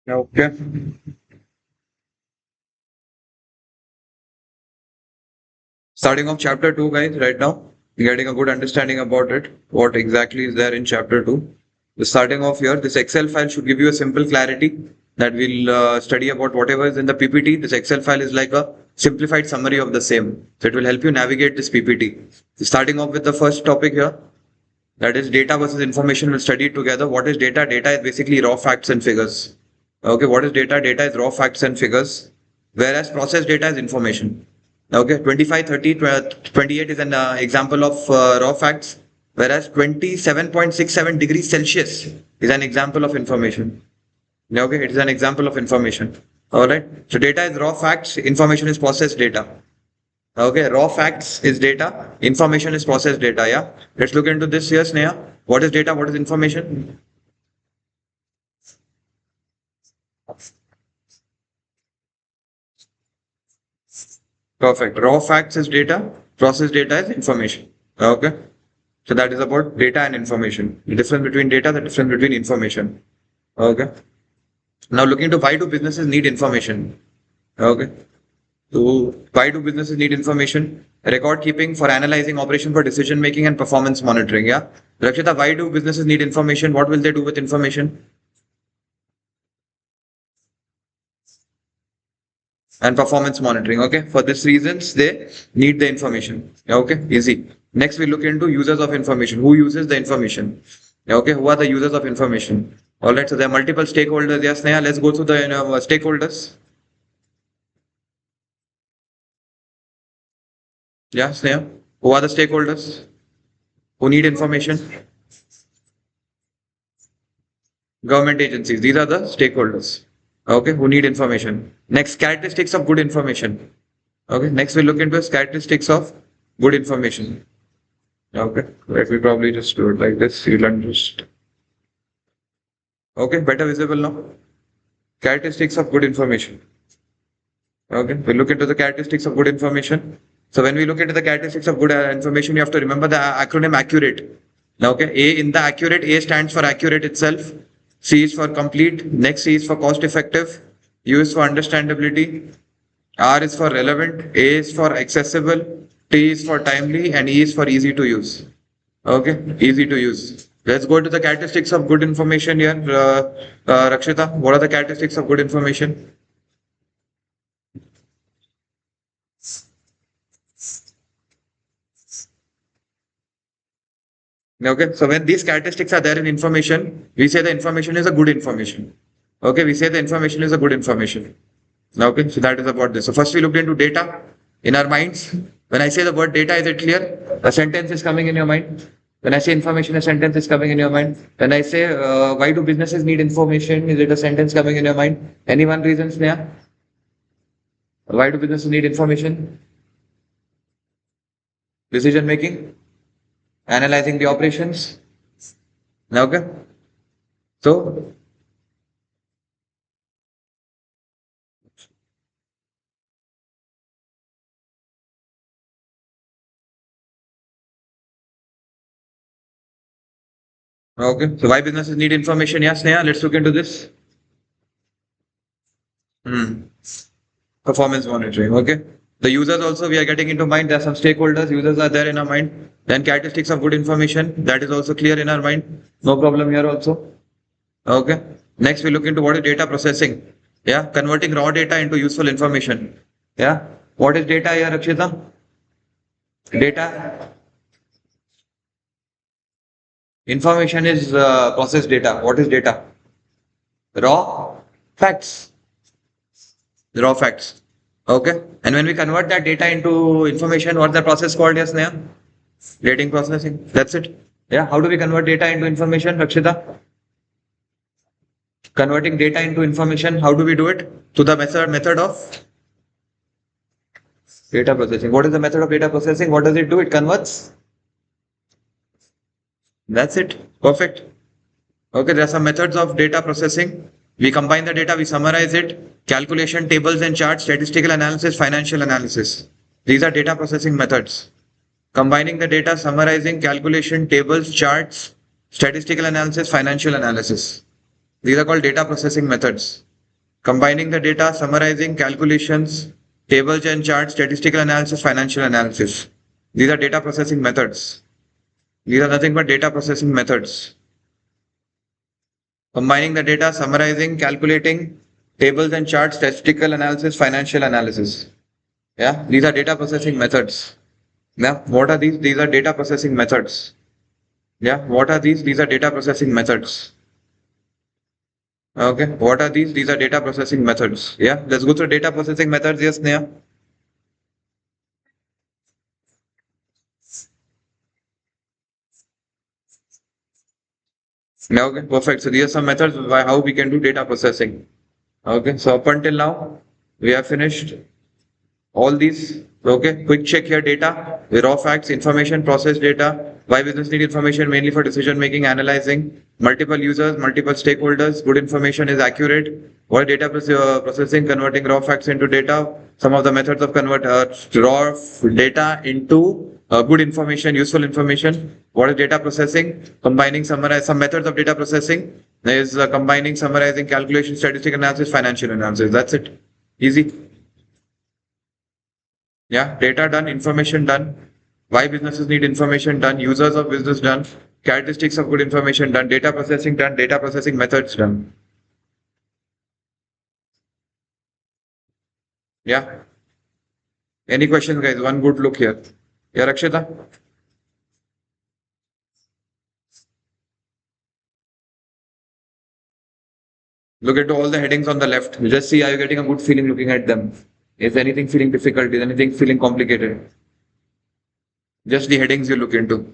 Okay. Starting off chapter 2, guys, right now, getting a good understanding about it, what exactly is there in chapter 2. Starting off here, this Excel file should give you a simple clarity that we'll study about whatever is in the PPT. This Excel file is like a simplified summary of the same. So it will help you navigate this PPT. Starting off with the first topic here, that is data versus information. We'll study it together. What is data? Data is basically raw facts and figures. Okay, what is data? Data is raw facts and figures, whereas processed data is information. Okay, 25, 30, 28 is an example of raw facts, whereas 27.67 degrees Celsius is an example of information. Okay, it is an example of information. All right, so data is raw facts, information is processed data. Okay, raw facts is data, information is processed data. Yeah, let's look into this here, Sneha. What is data? What is information? Perfect. Raw facts is data, processed data is information. Okay. So that is about data and information. The difference between data, the difference between information. Okay. Now looking to why do businesses need information? Okay. So why do businesses need information? Record keeping for analyzing operation for decision making and performance monitoring. Yeah. Rakshita, why do businesses need information? What will they do with information? And performance monitoring. Okay, for this reasons they need the information. Okay, easy. Next we look into users of information. Who uses the information? Okay, who are the users of information? All right, so there are multiple stakeholders. Yes, Neha, let's go through the stakeholders. Yes, Neha, who are the stakeholders who need information? Government agencies. These are the stakeholders. Okay, who need information. Next, characteristics of good information. Okay, next we look into characteristics of good information. Okay, let me probably just do it like this. You'll understand. Okay, better visible now. Characteristics of good information. Okay, we look into the characteristics of good information. So when we look into the characteristics of good information, you have to remember the acronym accurate. Now, okay, A in the accurate, A stands for accurate itself. C is for complete. Next, C is for cost effective. U is for understandability. R is for relevant. A is for accessible. T is for timely, and E is for easy to use. Okay, easy to use. Let's go to the characteristics of good information here. Rakshita, what are the characteristics of good information? Okay, so when these characteristics are there in information, we say the information is a good information. Okay, we say the information is a good information. Okay, so that is about this. So first we looked into data in our minds. When I say the word data, is it clear? A sentence is coming in your mind. When I say information, a sentence is coming in your mind. When I say why do businesses need information, is it a sentence coming in your mind? Any one reason, Sneha? Why do businesses need information? Decision making, analyzing the operations. Okay, so okay, so why businesses need information? Yes, Sneha, let's look into this. Hmm. Performance monitoring. Okay. The users also we are getting into mind. There are some stakeholders. Users are there in our mind. Then characteristics of good information. That is also clear in our mind. No problem here also. Okay. Next we look into what is data processing. Yeah. Converting raw data into useful information. Yeah. What is data here, Rakshita? Data. Information is processed data. What is data? Raw facts. Raw facts. Okay. And when we convert that data into information, what's the process called? Yes, Neha? Rating processing. That's it. Yeah. How do we convert data into information, Rakshita? Converting data into information. How do we do it? To the method of data processing. What is the method of data processing? What does it do? It converts. That's it. Perfect. Okay. There are some methods of data processing. We combine the data, we summarize it, calculation, tables and charts, statistical analysis, financial analysis. These are data processing methods. Combining the data, summarizing, calculation, tables, charts, statistical analysis, financial analysis. These are called data processing methods. Combining the data, summarizing calculations, tables and charts, statistical analysis, financial analysis. These are data processing methods. These are nothing but data processing methods. Combining the data, summarizing, calculating, tables and charts, statistical analysis, financial analysis. Yeah, these are data processing methods. Yeah, what are these? These are data processing methods. Yeah, what are these? These are data processing methods. Okay, what are these? These are data processing methods. Yeah, let's go through data processing methods. Yes, Neha. Yeah, okay, perfect. So these are some methods by how we can do data processing. Okay, so up until now, we have finished all these. Okay, quick check here: data, raw facts, information, process data. Why business need information? Mainly for decision making, analyzing, multiple users, multiple stakeholders. Good information is accurate. What data processing, converting raw facts into data. Some of the methods of convert raw data into good information, useful information. What is data processing? Combining, summarize some methods of data processing. There is combining, summarizing, calculation, statistical analysis, financial analysis. That's it. Easy. Yeah, data done, information done. Why businesses need information done, users of business done, characteristics of good information done, data processing methods done. Yeah. Any questions, guys? One good look here. Yeah, Rakshita? Look into all the headings on the left. Just see, are you getting a good feeling looking at them? Is anything feeling difficult? Is anything feeling complicated? Just the headings you look into.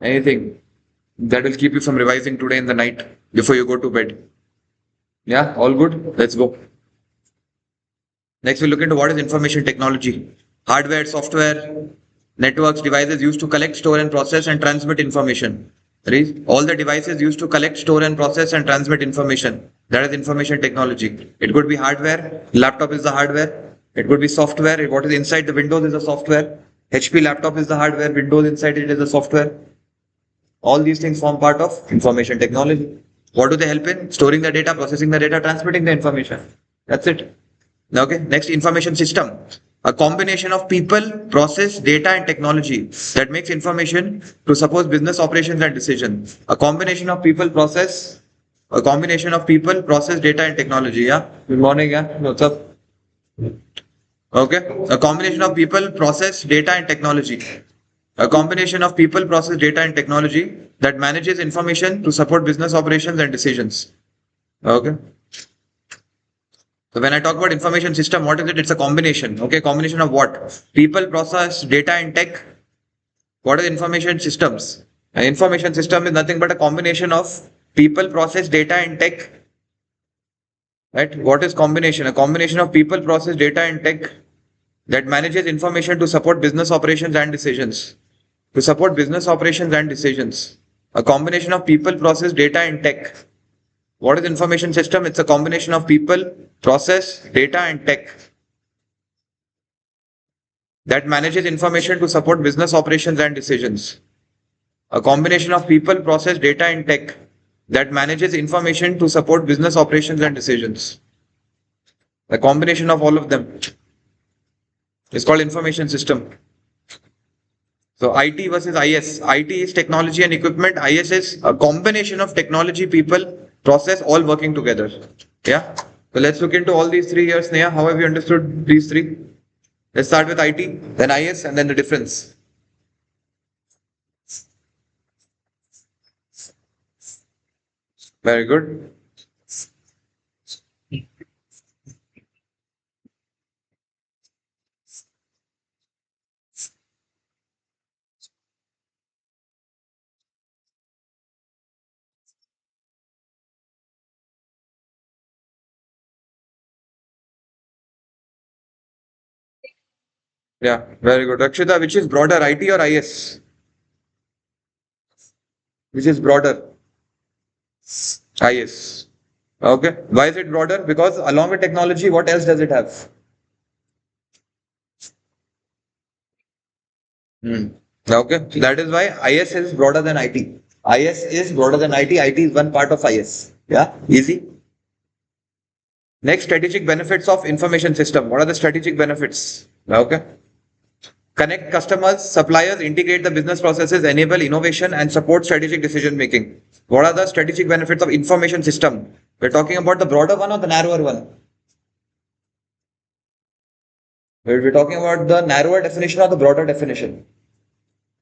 Anything that will keep you from revising today in the night before you go to bed. Yeah, all good? Let's go. Next, we look into what is information technology. Hardware, software, networks, devices used to collect, store and process and transmit information. That is, all the devices used to collect, store and process and transmit information. That is information technology. It could be hardware, laptop is the hardware. It could be software, what is inside the Windows is the software. HP laptop is the hardware, Windows inside it is the software. All these things form part of information technology. What do they help in? Storing the data, processing the data, transmitting the information. That's it. Okay, next, information system. A combination of people, process, data, and technology that makes information to support business operations and decisions. A combination of people, process, data, and technology. Yeah. Good morning. Yeah. What's up? Okay. A combination of people, process, data, and technology. A combination of people, process, data, and technology that manages information to support business operations and decisions. Okay. So when I talk about information system, what is it? It's a combination. Okay, combination of what? People, process, data, and tech. What are information systems? An information system is nothing but a combination of people, process, data, and tech. Right? What is combination? A combination of people, process, data, and tech that manages information to support business operations and decisions. To support business operations and decisions. A combination of people, process, data, and tech. What is information system? It's a combination of people, process, data, and tech that manages information to support business operations and decisions. A combination of people, process, data, and tech that manages information to support business operations and decisions. The combination of all of them is called information system. So IT versus IS. IT is technology and equipment. IS is a combination of technology, people, process, all working together. Yeah. So let's look into all these 3 years. Neha, how have you understood these three? Let's start with IT, then IS, and then the difference. Very good. Yeah, very good. Rakshita, which is broader, IT or IS? Which is broader? IS. Okay. Why is it broader? Because along with technology, what else does it have? Hmm. Okay. That is why IS is broader than IT. IS is broader than IT. IT is one part of IS. Yeah. Easy. Next, strategic benefits of information system. What are the strategic benefits? Okay. Connect customers, suppliers, integrate the business processes, enable innovation, and support strategic decision making. What are the strategic benefits of information system? We're talking about the broader one or the narrower one? We're talking about the narrower definition or the broader definition.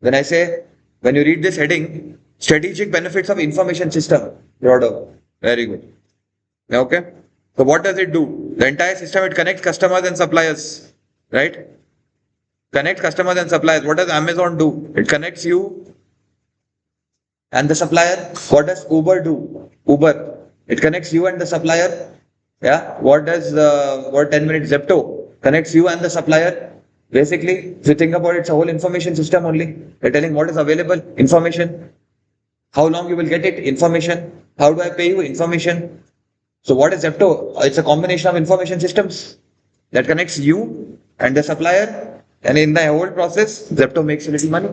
When I say, when you read this heading, strategic benefits of information system, broader. Very good. Okay. So what does it do? The entire system, it connects customers and suppliers, right? Connect customers and suppliers. What does Amazon do? It connects you and the supplier. What does Uber do? Uber. It connects you and the supplier. Yeah. What does what 10 minutes Zepto connects you and the supplier? Basically, if you think about it, it's a whole information system only. They're telling what is available, information. How long you will get it, information. How do I pay you, information. So what is Zepto? It's a combination of information systems that connects you and the supplier. And in the whole process, Zepto makes a little money.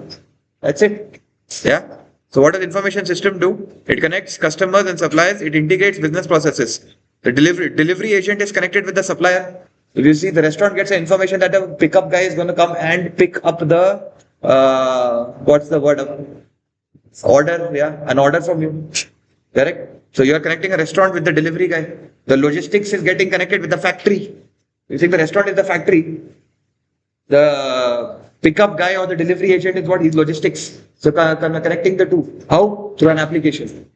That's it. Yeah. So what does information system do? It connects customers and suppliers. It integrates business processes. The delivery agent is connected with the supplier. If you see, the restaurant gets information that a pickup guy is going to come and pick up the what's the word? Order. Yeah, an order from you. Correct. So you are connecting a restaurant with the delivery guy. The logistics is getting connected with the factory. You think the restaurant is the factory. The pickup guy or the delivery agent is what? His logistics. So connecting the two. How? Through an application.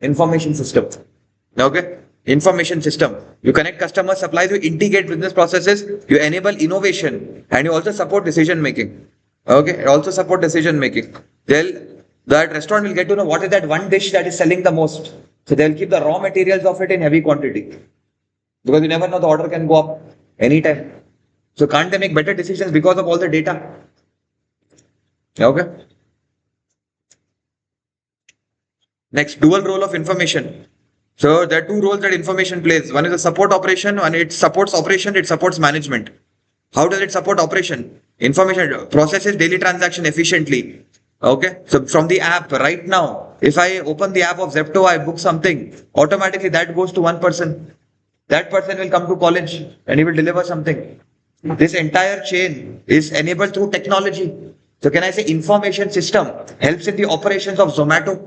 Information system. Okay. Information system. You connect customers, suppliers, you integrate business processes, you enable innovation, and you also support decision making. Okay. Also support decision making. That restaurant will get to know what is that one dish that is selling the most. So they'll keep the raw materials of it in heavy quantity. Because you never know, the order can go up anytime. So can't they make better decisions because of all the data? Okay. Next, dual role of information. So there are two roles that information plays. One is a support operation, and it supports operation, it supports management. How does it support operation? Information processes daily transaction efficiently. Okay. So from the app right now, if I open the app of Zepto, I book something, automatically that goes to one person. That person will come to college and he will deliver something. This entire chain is enabled through technology. So can I say information system helps in the operations of Zomato?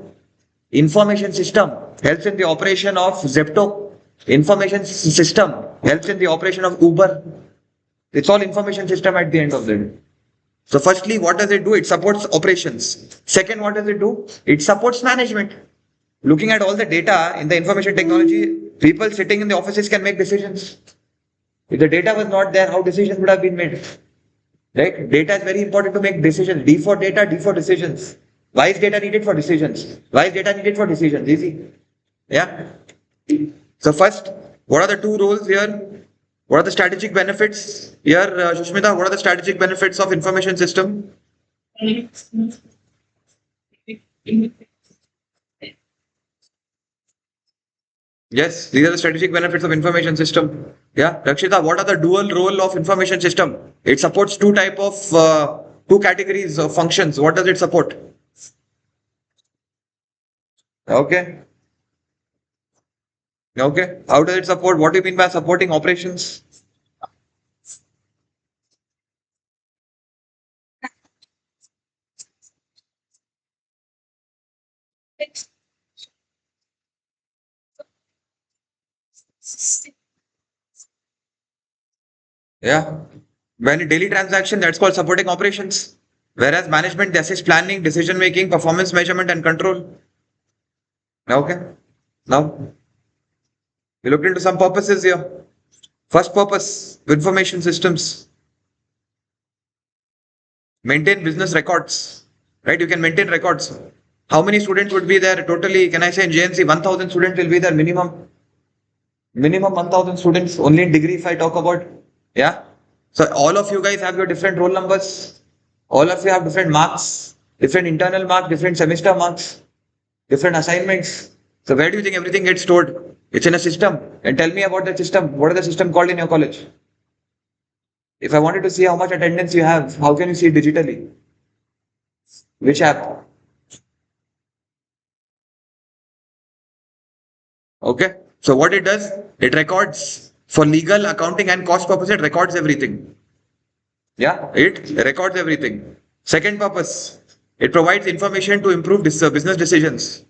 Information system helps in the operation of Zepto. Information system helps in the operation of Uber. It's all information system at the end of the day. So firstly, what does it do? It supports operations. Second, what does it do? It supports management. Looking at all the data in the information technology, people sitting in the offices can make decisions. If the data was not there, how decisions would have been made? Right? Data is very important to make decisions. D for data, D for decisions. Why is data needed for decisions? Why is data needed for decisions? Easy. Yeah. So first, what are the two roles here? What are the strategic benefits here, Shushmita? What are the strategic benefits of information system? Yes, these are the strategic benefits of information system. Yeah, Rakshita, what are the dual role of information system? It supports two categories of functions. What does it support? Okay. Okay. How does it support? What do you mean by supporting operations? Yeah. When a daily transaction, that's called supporting operations. Whereas management, they assist planning, decision making, performance measurement, and control. Okay. Now, we looked into some purposes here. First purpose, information systems. Maintain business records. Right? You can maintain records. How many students would be there totally? Can I say in JNC 1000 students will be there minimum? Minimum 1000 students only in degree if I talk about. Yeah. So all of you guys have your different roll numbers. All of you have different marks, different internal marks, different semester marks, different assignments. So where do you think everything gets stored? It's in a system. And tell me about the system. What is the system called in your college? If I wanted to see how much attendance you have, how can you see it digitally? Which app? Okay. So what it does, it records for legal, accounting and cost purpose, it records everything. Yeah, it records everything. Second purpose, it provides information to improve business decisions.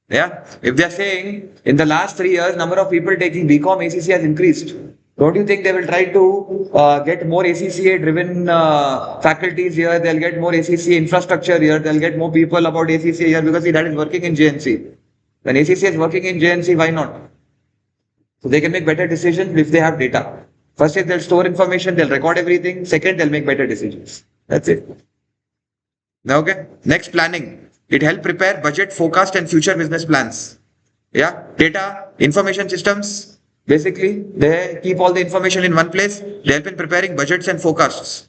Yeah, if they're saying in the last 3 years, number of people taking BCom ACCA has increased, don't you think they will try to get more ACCA driven faculties here? They'll get more ACCA infrastructure here. They'll get more people about ACCA here because see, that is working in JNC. When ACCA is working in JNC, why not? So they can make better decisions if they have data. First is they'll store information, they'll record everything. Second, they'll make better decisions. That's it. Okay. Next, planning. It helps prepare budget, forecast, and future business plans. Yeah. Data, information systems. Basically, they keep all the information in one place. They help in preparing budgets and forecasts.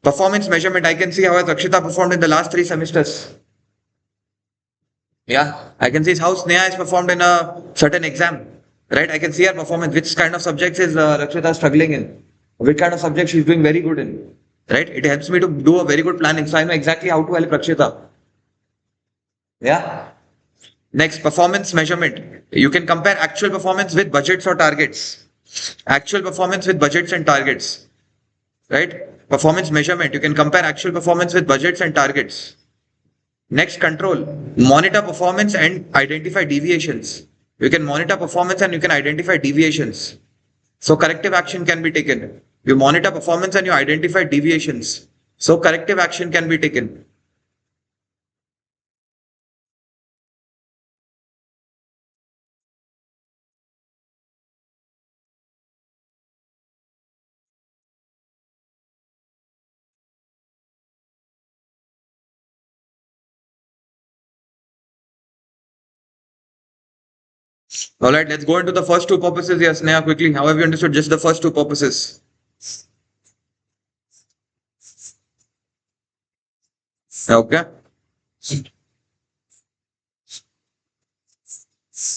Performance measurement. I can see how has Akshita performed in the last 3 semesters. Yeah. I can see how Sneha has performed in a certain exam. Right. I can see her performance. Which kind of subjects is Akshita struggling in? Which kind of subjects she's doing very good in? Right. It helps me to do a very good planning. So I know exactly how to help Akshita. Yeah. Next, performance measurement. You can compare actual performance with budgets or targets. Actual performance with budgets and targets. Right? Performance measurement. You can compare actual performance with budgets and targets. Next, control. Monitor performance and identify deviations. You can monitor performance and you can identify deviations. So corrective action can be taken. You monitor performance and you identify deviations. So corrective action can be taken. All right, let's go into the first 2 purposes here, Sneha, quickly. How have you understood just the first 2 purposes? Okay.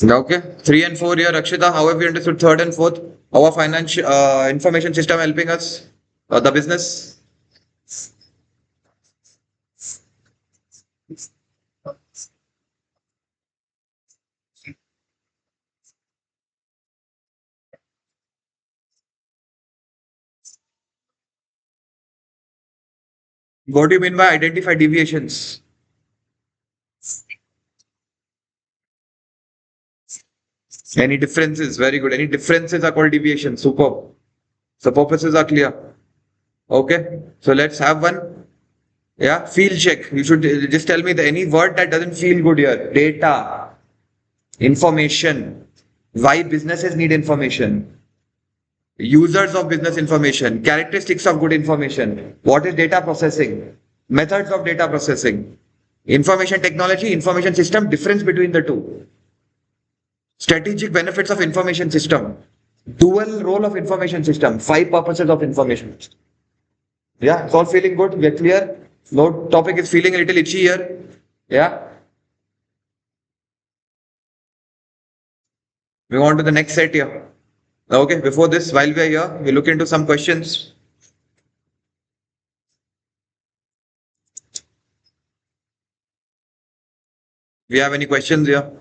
Okay. 3 and 4 here, Akshita. How have you understood third and fourth? Our financial information system helping us, the business. What do you mean by identify deviations? Any differences? Very good. Any differences are called deviations. Superb. So purposes are clear. Okay. So let's have one. Yeah. Feel check. You should just tell me any word that doesn't feel good here. Data, information. Why businesses need information. Users of business information. Characteristics of good information. What is data processing? Methods of data processing. Information technology, information system. Difference between the two. Strategic benefits of information system. Dual role of information system. 5 purposes of information system. Yeah, it's all feeling good. We're clear. No topic is feeling a little itchy here. Yeah. Move on to the next set here. Okay, before this, while we are here, we look into some questions. We have any questions here?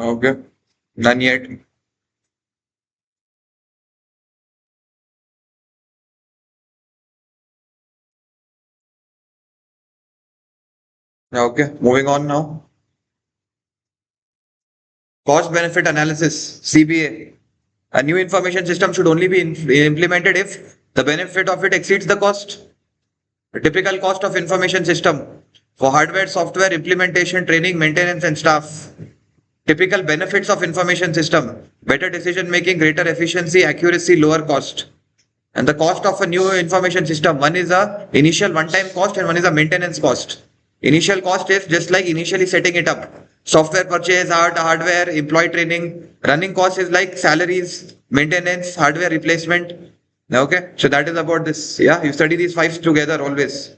Okay, none yet. Okay, moving on now. Cost benefit analysis, CBA. A new information system should only be implemented if the benefit of it exceeds the cost. The typical cost of information system for hardware, software, implementation, training, maintenance, and staff. Typical benefits of information system: better decision making, greater efficiency, accuracy, lower cost. And the cost of a new information system: one is a initial one-time cost and one is a maintenance cost. Initial cost is just like initially setting it up. Software purchase, hardware, employee training. Running cost is like salaries, maintenance, hardware replacement. Okay, so that is about this. Yeah, you study these five together always.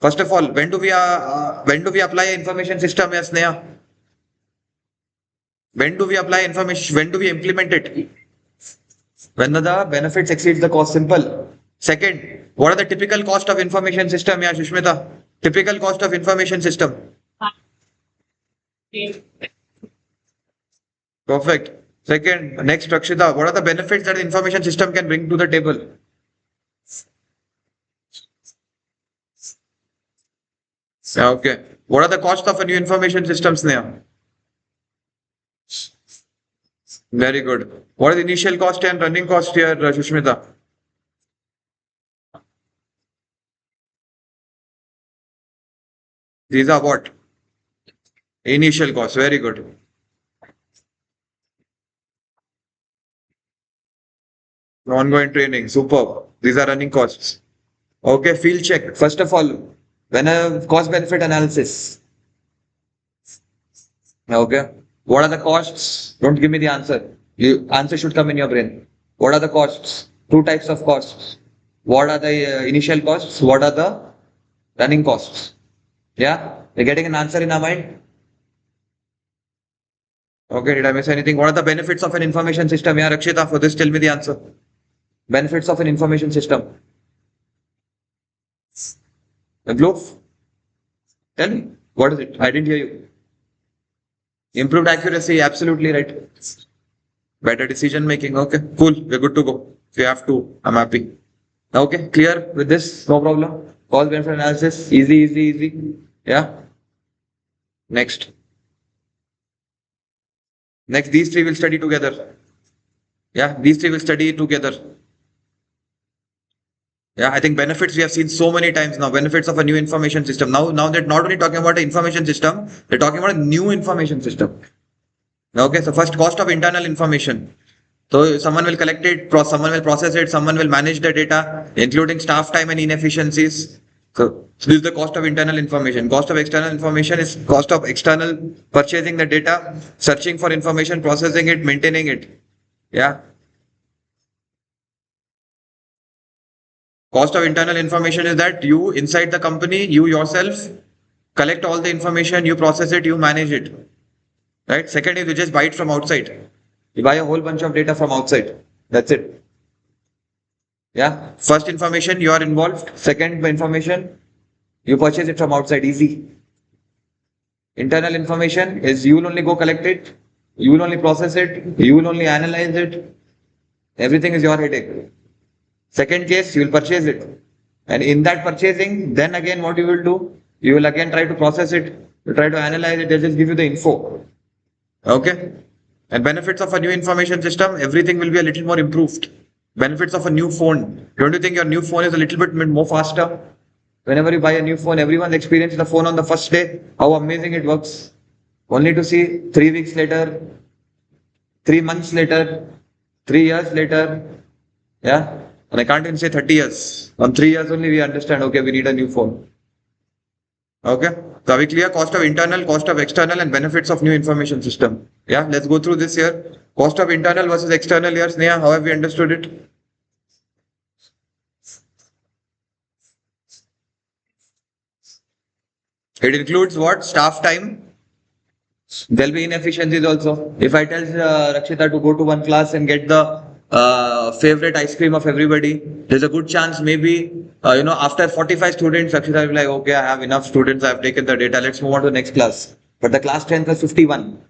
First of all, when do we apply information system? Yes, Neha. When do we apply information? When do we implement it? When the benefits exceeds the cost. Simple. Second, what are the typical cost of information system? Yeah, Shushmita. Typical cost of information system. Perfect. Second, next, Rakshita, what are the benefits that the information system can bring to the table? Okay. What are the costs of a new information system, Sneha? Very good. What is the initial cost and running cost here, Shushmita? These are what? Initial costs. Very good. Ongoing training. Superb. These are running costs. Okay, field check. First of all, when a cost benefit analysis. Okay. What are the costs? Don't give me the answer. You answer should come in your brain. What are the costs? Two types of costs. What are the initial costs? What are the running costs? Yeah, you're getting an answer in our mind. Okay, did I miss anything? What are the benefits of an information system? Yeah, Rakshita, for this, tell me the answer. Benefits of an information system. The globe. Tell me. What is it? I didn't hear you. Improved accuracy. Absolutely right. Better decision making. Okay, cool. We're good to go. If you have to, I'm happy. Okay, clear with this? No problem. Cost benefit analysis. Easy, easy, easy. Yeah. Next. Next, these three will study together. Yeah, these three will study together. Yeah, I think benefits we have seen so many times now. Benefits of a new information system. Now they're not only talking about an information system, they're talking about a new information system. Okay, so first cost of internal information. So someone will collect it, someone will process it, someone will manage the data, including staff time and inefficiencies. So this is the cost of internal information. Cost of external information is cost of external purchasing the data, searching for information, processing it, maintaining it. Yeah. Cost of internal information is that you inside the company, you yourself collect all the information, you process it, you manage it. Right? Second is you just buy it from outside. You buy a whole bunch of data from outside. That's it. Yeah. First information, you are involved. Second information, you purchase it from outside. Easy. Internal information is you will only go collect it, you will only process it, you will only analyze it. Everything is your headache. Second case, you will purchase it. And in that purchasing, then again, what you will do? You will again try to process it, you try to analyze it, they'll just give you the info. Okay? And benefits of a new information system, everything will be a little more improved. Benefits of a new phone. Don't you think your new phone is a little bit more faster? Whenever you buy a new phone, everyone's experienced the phone on the first day, how amazing it works. Only to see 3 weeks later, 3 months later, 3 years later, yeah. And I can't even say 30 years. On 3 years only we understand, okay, we need a new phone. Okay. So are we clear? Cost of internal, cost of external and benefits of new information system. Yeah, let's go through this here. Cost of internal versus external here. Sneha, how have we understood it? It includes what? Staff time. There'll be inefficiencies also. If I tell Rakshita to go to one class and get the favorite ice cream of everybody, there's a good chance maybe, after 45 students, Rakshita will be like, okay, I have enough students, I've taken the data, let's move on to the next class. But the class strength was 51.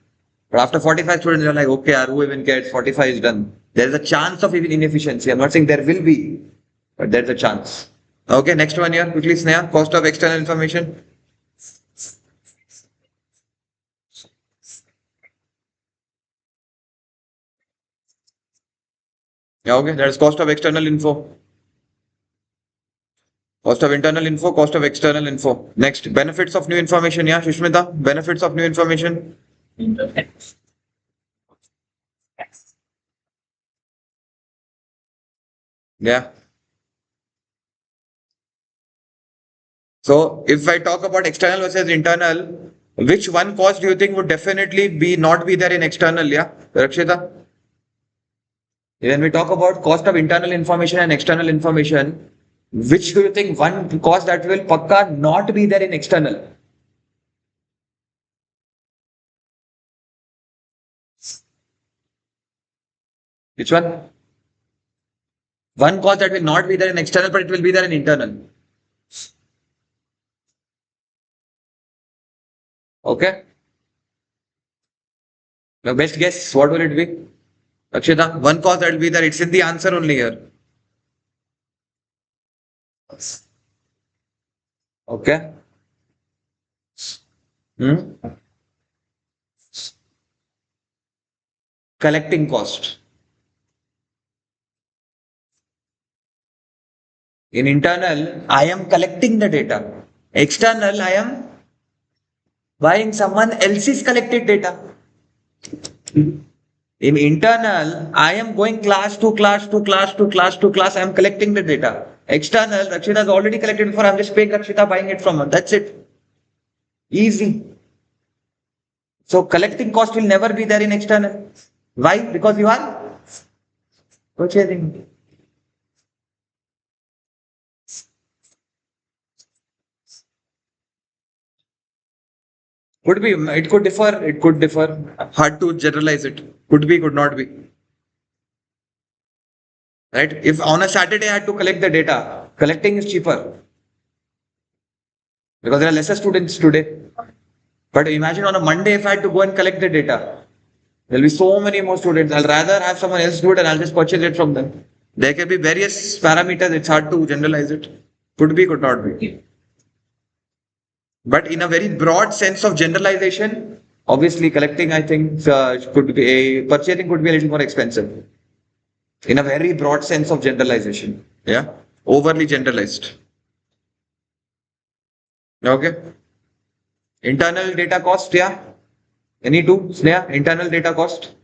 But after 45 students, you're like, okay, who even cares? 45 is done. There's a chance of even inefficiency. I'm not saying there will be, but there's a chance. Okay, next one here, quickly, Sneha. Cost of external information. Yeah, okay, that is cost of external info. Cost of internal info, cost of external info. Next, benefits of new information. Yeah, Shushmita, benefits of new information. Yeah. So if I talk about external versus internal, which one cost do you think would definitely be not be there in external? Yeah, Rakshita. When we talk about cost of internal information and external information, which do you think one cost that will pakka not be there in external? Which one? One cost that will not be there in external, but it will be there in internal. Okay. Now, best guess, what will it be? Akshita, one cost that will be there. It's in the answer only here. Okay. Hmm? Collecting cost. In internal, I am collecting the data. External, I am buying someone else's collected data. In internal, I am going class to class to class to class to class. I am collecting the data. External, Rakshita has already collected before. I'm just paying Rakshita, buying it from her. That's it. Easy. So collecting cost will never be there in external. Why? Because you are purchasing. Could be. It could differ. It could differ. Hard to generalize it. Could be. Could not be. Right? If on a Saturday I had to collect the data, collecting is cheaper because there are lesser students today. But imagine on a Monday if I had to go and collect the data, there'll be so many more students. I'll rather have someone else do it and I'll just purchase it from them. There can be various parameters. It's hard to generalize it. Could be, could not be. But in a very broad sense of generalization, obviously collecting, I think, could be purchasing could be a little more expensive. In a very broad sense of generalization. Yeah. Overly generalized. Okay. Internal data cost, yeah. Any two, Sneha? Internal data cost.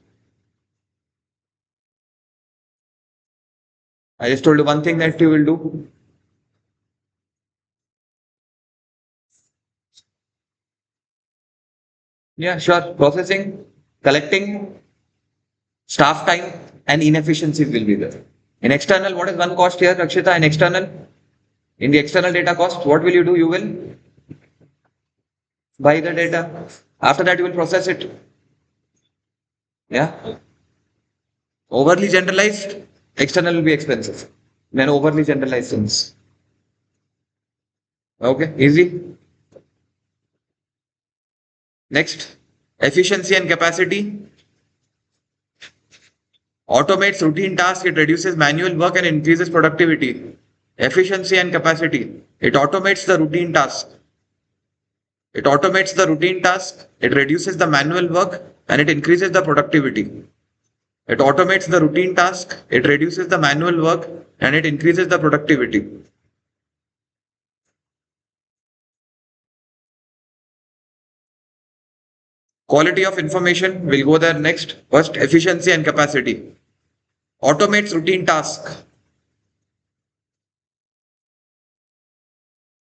I just told you one thing that you will do. Yeah, sure. Processing, collecting, staff time, and inefficiencies will be there. In external, what is one cost here, Rakshita? In external, in the external data cost, what will you do? You will buy the data. After that, you will process it. Yeah. Overly generalized, external will be expensive. Then overly generalized things. Okay, easy. Next, efficiency and capacity. Automates routine tasks, it reduces manual work and increases productivity. Efficiency and capacity. It automates the routine task. It automates the routine task, it reduces the manual work, and it increases the productivity. It automates the routine task, it reduces the manual work, and it increases the productivity. Quality of information, we'll go there next. First, efficiency and capacity. Automates routine task,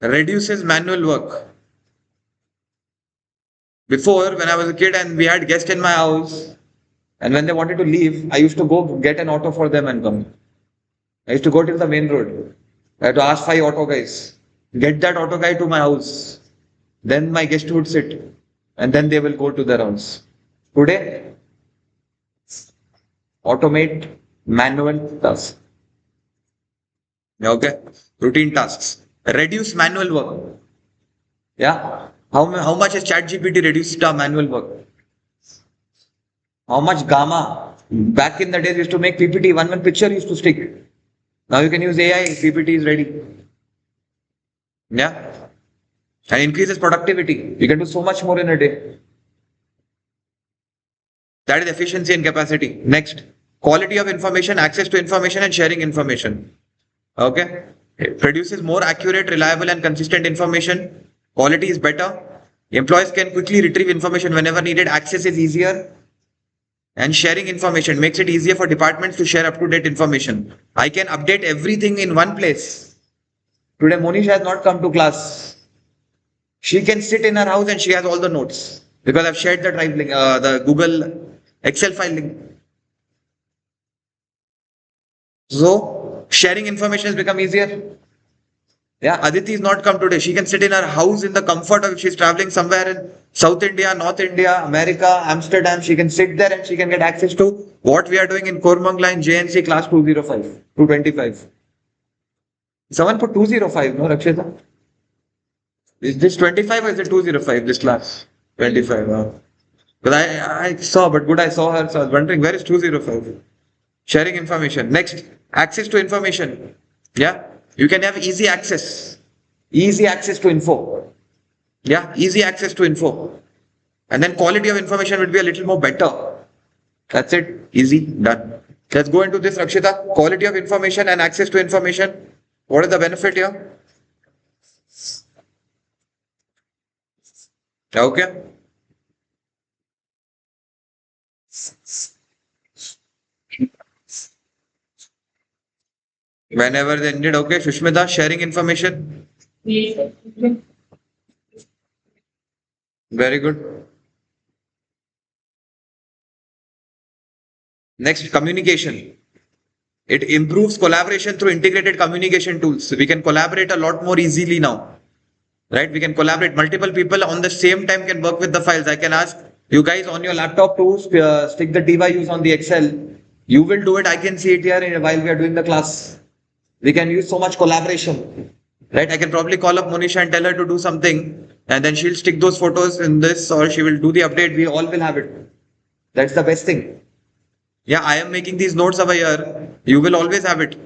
reduces manual work. Before, when I was a kid and we had guests in my house, and when they wanted to leave, I used to go get an auto for them and come. I used to go to the main road. I had to ask 5 auto guys, get that auto guy to my house. Then my guest would sit, and then they will go to their house. Today, automate manual tasks. Okay, routine tasks. Reduce manual work. Yeah. How much has ChatGPT reduced our manual work? How much gamma? Back in the days, we used to make PPT, one picture used to stick. Now you can use AI, PPT is ready. Yeah. And increases productivity. You can do so much more in a day. That is efficiency and capacity. Next, quality of information, access to information, and sharing information. Okay. It produces more accurate, reliable, and consistent information. Quality is better. Employees can quickly retrieve information whenever needed. Access is easier. And sharing information makes it easier for departments to share up to date information. I can update everything in one place. Today, Monish has not come to class. She can sit in her house and she has all the notes because I've shared the drive link, the Google Excel file link. So sharing information has become easier. Yeah, Aditi is not come today. She can sit in her house in the comfort of if she's traveling somewhere in South India, North India, America, Amsterdam. She can sit there and she can get access to what we are doing in Kormangla in JNC class 205, 225. Someone put 205, no, Rakshita? Is this 25 or is it 205, this class? 25, Because I saw, but good, I saw her, so I was wondering, where is 205? Sharing information. Next, access to information. Yeah, you can have easy access. Easy access to info. Yeah, easy access to info. And then quality of information would be a little more better. That's it. Easy. Done. Let's go into this, Rakshita. Quality of information and access to information. What is the benefit here? Okay. Whenever they need, okay. Shushmita, sharing information. Very good. Next, communication. It improves collaboration through integrated communication tools. We can collaborate a lot more easily now. Right? We can collaborate. Multiple people on the same time can work with the files. I can ask you guys on your laptop to stick the TYUs on the Excel. You will do it. I can see it here while we are doing the class. We can use so much collaboration. Right? I can probably call up Monisha and tell her to do something, and then she'll stick those photos in this, or she will do the update. We all will have it. That's the best thing. Yeah, I am making these notes over here. You will always have it.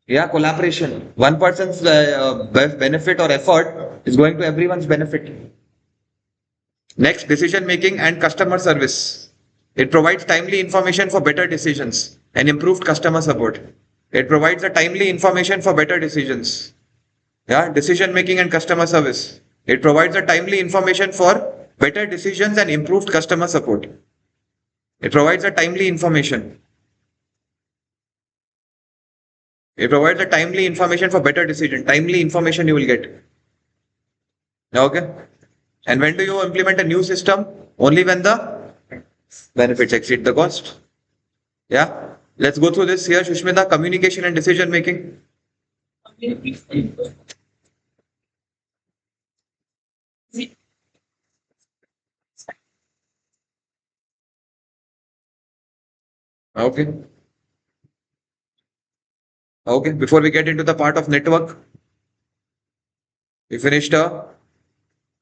Yeah, collaboration. One person's benefit or effort is going to everyone's benefit. Next, decision making and customer service. It provides timely information for better decisions and improved customer support. It provides a timely information for better decisions. Yeah, decision making and customer service. It provides a timely information for better decisions and improved customer support. It provides a timely information. It provides a timely information for better decision. Timely information you will get. Okay. And when do you implement a new system? Only when the benefits exceed the cost. Yeah. Let's go through this here, Shushmita. Communication and decision making. Okay. Okay. Before we get into the part of network, we finished a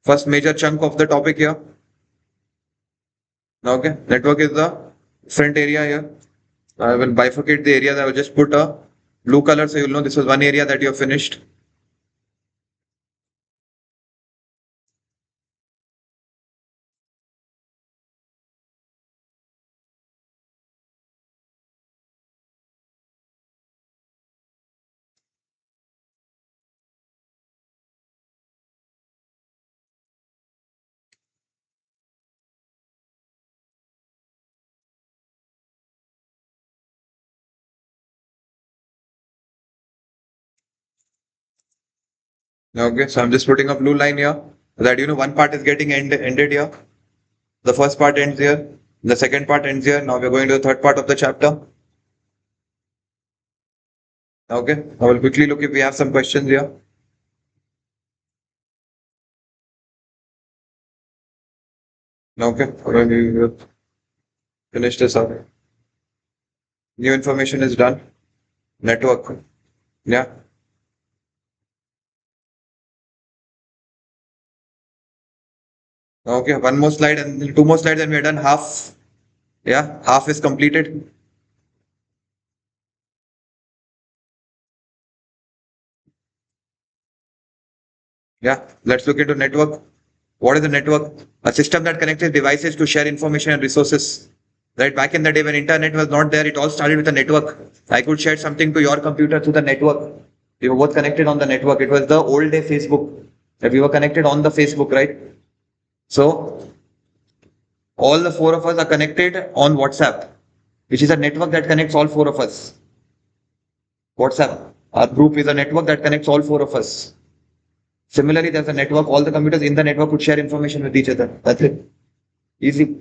first major chunk of the topic here. Okay. Network is the front area here. I will bifurcate the areas. I will just put a blue color so you'll know this was one area that you have finished. Okay, so I'm just putting a blue line here so that one part is getting ended here. The first part ends here. The second part ends here. Now we're going to the third part of the chapter. Okay, I will quickly look if we have some questions here. Okay, we will finish this up. New information is done. Network. Yeah. Okay, one more slide and two more slides and we're done. Half. Yeah, half is completed. Yeah, let's look into network. What is a network? A system that connects devices to share information and resources. Right, back in the day when internet was not there, it all started with a network. I could share something to your computer through the network. We were both connected on the network. It was the old day Facebook. That we were connected on the Facebook, right? So all the four of us are connected on WhatsApp, which is a network that connects all four of us. WhatsApp, our group is a network that connects all four of us. Similarly, there's a network. All the computers in the network could share information with each other. That's it. Easy.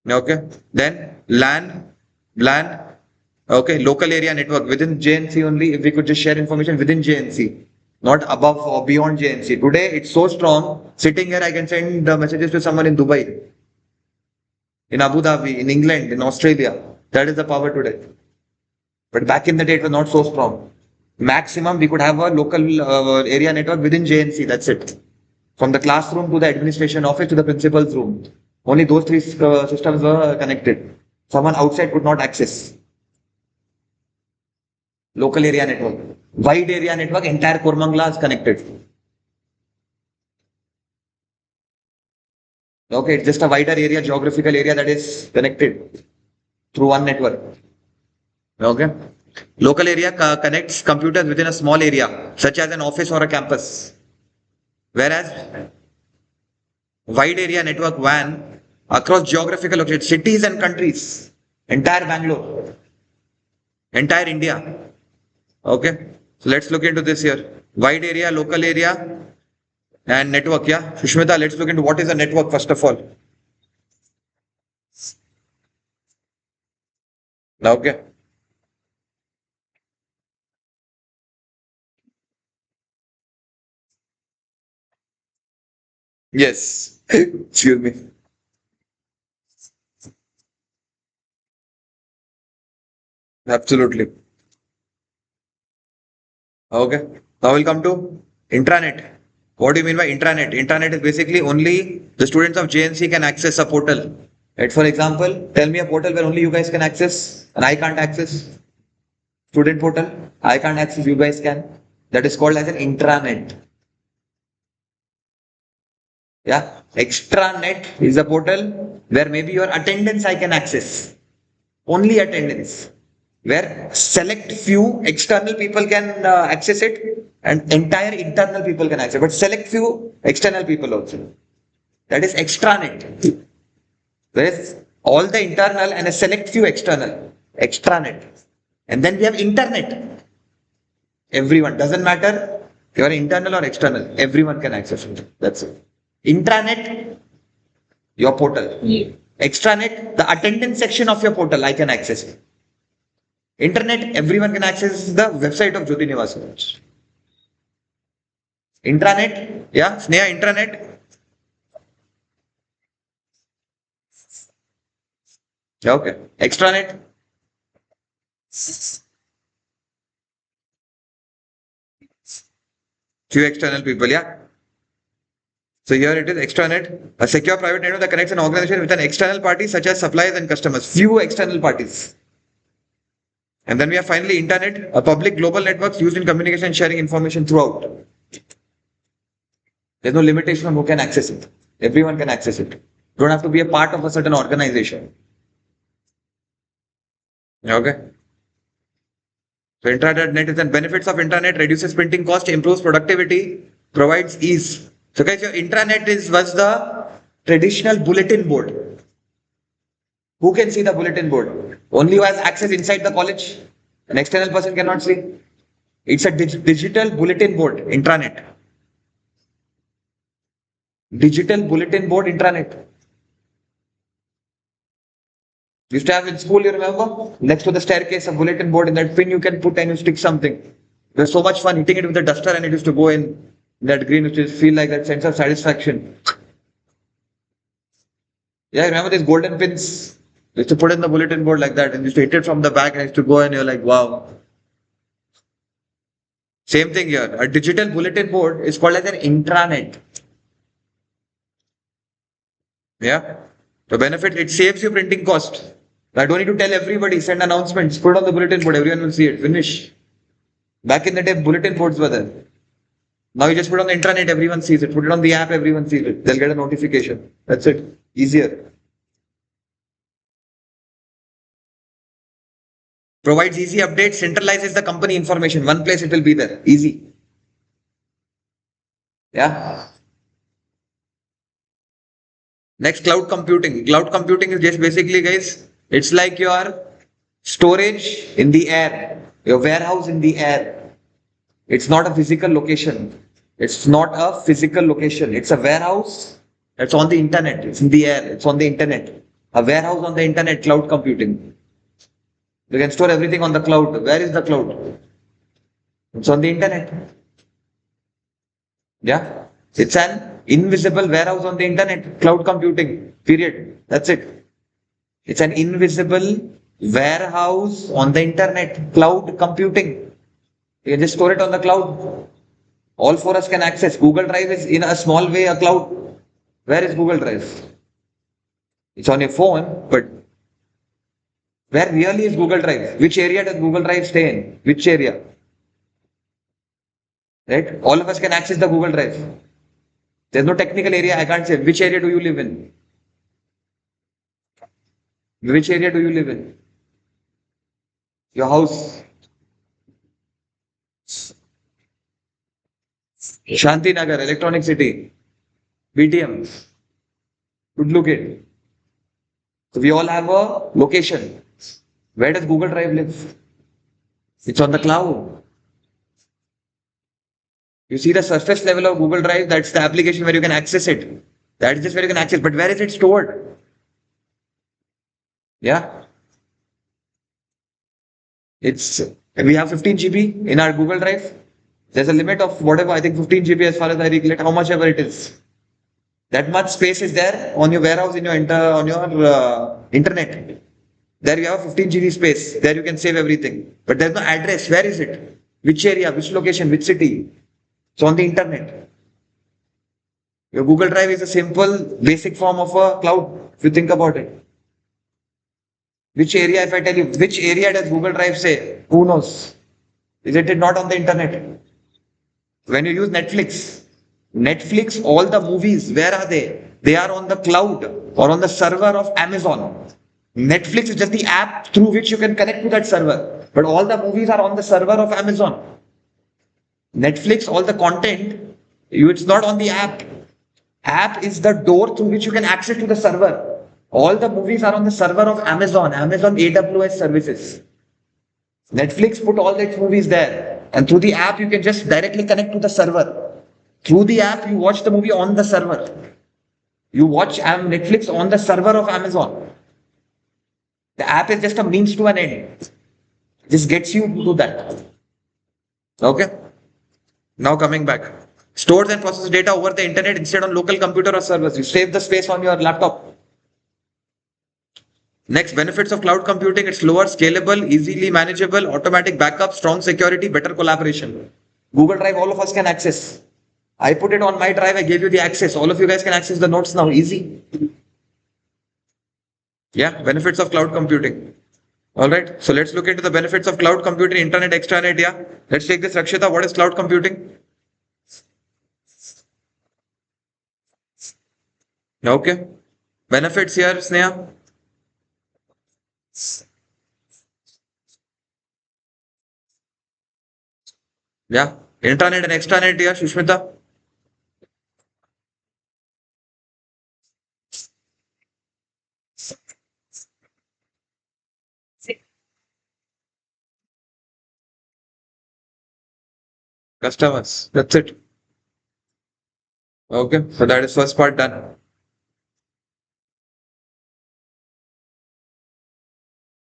Okay. Then LAN. Okay. Local area network within JNC only. If we could just share information within JNC, not above or beyond JNC. Today, it's so strong. Sitting here, I can send messages to someone in Dubai, in Abu Dhabi, in England, in Australia. That is the power today. But back in the day, it was not so strong. Maximum, we could have a local area network within JNC. That's it. From the classroom to the administration office to the principal's room. Only those three systems were connected. Someone outside could not access. Local area network. Wide area network, entire Kormangla is connected. Okay, it's just a wider area, geographical area that is connected through one network. Okay. Local area connects computers within a small area, such as an office or a campus. Whereas wide area network WAN across geographical locations, cities and countries, entire Bangalore, entire India. Okay. So let's look into this here. Wide area, local area, and network. Yeah. Sushmita, let's look into what is a network first of all. Okay. Yes. Excuse me. Absolutely. Okay. Now we'll come to intranet. What do you mean by intranet? Intranet is basically only the students of JNC can access a portal. Right? For example, tell me a portal where only you guys can access and I can't access. Student portal, I can't access, you guys can. That is called as an intranet. Yeah. Extranet is a portal where maybe your attendance I can access. Only attendance. Where select few external people can access it and entire internal people can access it. But select few external people also. That is extranet. Whereas all the internal and a select few external. Extranet. And then we have internet. Everyone. Doesn't matter if you are internal or external. Everyone can access it. That's it. Intranet, your portal. Yeah. Extranet, the attendance section of your portal, I can access it. Internet, everyone can access the website of Jyoti Niwas. Intranet, yeah, Sneha, intranet. Okay. Extranet. Few external people, yeah. So here it is extranet, a secure private network that connects an organization with an external party such as suppliers and customers. Few external parties. And then we have finally internet, a public global network used in communication and sharing information throughout. There's no limitation on who can access it. Everyone can access it. You don't have to be a part of a certain organization. Okay. So intranet is the benefits of intranet, reduces printing cost, improves productivity, provides ease. So guys, your intranet was the traditional bulletin board. Who can see the bulletin board? Only who has access inside the college. An external person cannot see. It's a digital bulletin board, intranet. Digital bulletin board, intranet. Used to have in school, you remember? Next to the staircase, a bulletin board. In that pin, you can put and you stick something. It was so much fun hitting it with a duster and it used to go in that green, which is feel like that sense of satisfaction. Yeah, remember these golden pins? Used to put in the bulletin board like that and used to hit it from the back and used to go and you're like, wow. Same thing here. A digital bulletin board is called as an intranet. Yeah. The benefit, it saves you printing cost. I don't need to tell everybody, send announcements, put it on the bulletin board, everyone will see it, finish. Back in the day, bulletin boards were there. Now you just put it on the intranet, everyone sees it. Put it on the app, everyone sees it. They'll get a notification. That's it. Easier. Provides easy updates, centralizes the company information. One place it will be there. Easy. Yeah. Next, cloud computing. Cloud computing is just basically, guys, it's like your storage in the air, your warehouse in the air. It's not a physical location. It's not a physical location. It's a warehouse. It's on the internet. It's in the air. It's on the internet. A warehouse on the internet, cloud computing. You can store everything on the cloud. Where is the cloud? It's on the internet. Yeah. It's an invisible warehouse on the internet. Cloud computing. Period. That's it. It's an invisible warehouse on the internet. Cloud computing. You can just store it on the cloud. All for us can access. Google Drive is in a small way a cloud. Where is Google Drive? It's on your phone, but where really is Google Drive? Which area does Google Drive stay in? Which area? Right? All of us can access the Google Drive. There's no technical area. I can't say. Which area do you live in? Which area do you live in? Your house. Shanti Nagar, Electronic City, BTM, Udlugate. So we all have a location. Where does Google Drive live? It's on the cloud. You see the surface level of Google Drive, that's the application where you can access it. That's just where you can access. But where is it stored? Yeah. We have 15 GB in our Google Drive. There's a limit of whatever, I think 15 GB as far as I recollect, how much ever it is. That much space is there on your warehouse in your internet. There you have 15 GB space. There you can save everything. But there's no address. Where is it? Which area? Which location? Which city? It's on the internet. Your Google Drive is a simple, basic form of a cloud, if you think about it. Which area, if I tell you, which area does Google Drive say? Who knows? Is it not on the internet? When you use Netflix, all the movies, where are they? They are on the cloud or on the server of Amazon. Netflix is just the app through which you can connect to that server. But all the movies are on the server of Amazon. Netflix, all the content, it's not on the app. App is the door through which you can access to the server. All the movies are on the server of Amazon AWS services. Netflix put all its movies there. And through the app, you can just directly connect to the server. Through the app, you watch the movie on the server. You watch Netflix on the server of Amazon. The app is just a means to an end. It just gets you to that. Okay? Now coming back. Stores and processes data over the internet instead on local computer or servers. You save the space on your laptop. Next, benefits of cloud computing. It's lower, scalable, easily manageable, automatic backup, strong security, better collaboration. Google Drive, all of us can access. I put it on my drive. I gave you the access. All of you guys can access the notes now. Easy. Yeah, benefits of cloud computing. All right. So let's look into the benefits of cloud computing, internet, extranet. Yeah. Let's take this. Rakshita, what is cloud computing? Okay. Benefits here, Sneha. Yeah. Intranet and extranet here, Shushmita. Customers. That's it. Okay. So that is first part done.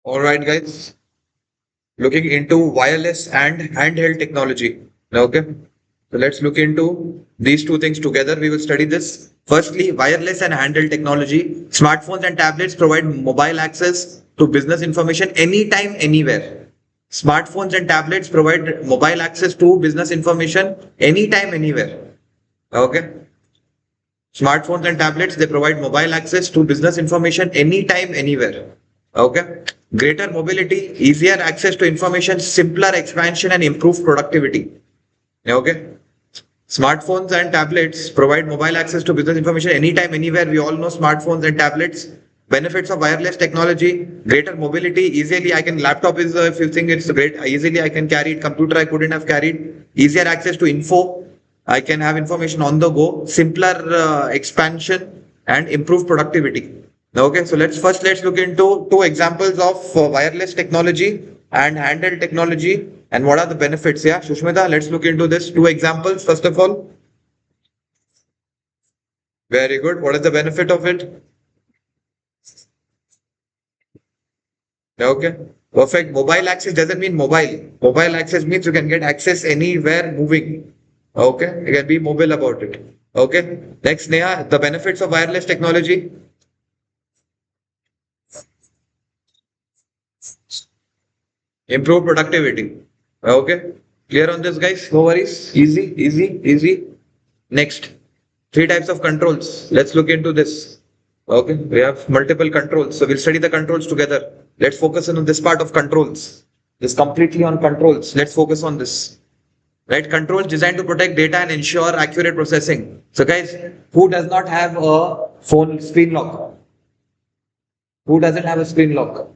All right, guys. Looking into wireless and handheld technology. Okay. So let's look into these two things together. We will study this. Firstly, wireless and handheld technology. Smartphones and tablets provide mobile access to business information anytime, anywhere. Smartphones and tablets provide mobile access to business information anytime, anywhere. Okay. Smartphones and tablets, they provide mobile access to business information anytime, anywhere. Okay. Greater mobility, easier access to information, simpler expansion and improved productivity. Okay. Smartphones and tablets provide mobile access to business information anytime, anywhere. We all know smartphones and tablets. Benefits of wireless technology, greater mobility, easily laptop is, if you think it's great, easily I can carry it, computer I couldn't have carried, easier access to info, I can have information on the go, simpler expansion and improved productivity. Okay, so let's look into two examples of wireless technology and handheld technology. And what are the benefits? Yeah, Shushmita, let's look into this. 2 examples, first of all. Very good. What is the benefit of it? Okay, perfect. Mobile access doesn't mean mobile. Mobile access means you can get access anywhere moving. Okay, you can be mobile about it. Okay, next, Neha, the benefits of wireless technology. Improve productivity. Okay, clear on this, guys? No worries. Easy, easy, easy. Next, 3 types of controls. Let's look into this. Okay, we have multiple controls. So we'll study the controls together. Let's focus on this part of controls. This completely on controls. Let's focus on this. Right, controls designed to protect data and ensure accurate processing. So guys, who does not have a phone screen lock? Who doesn't have a screen lock?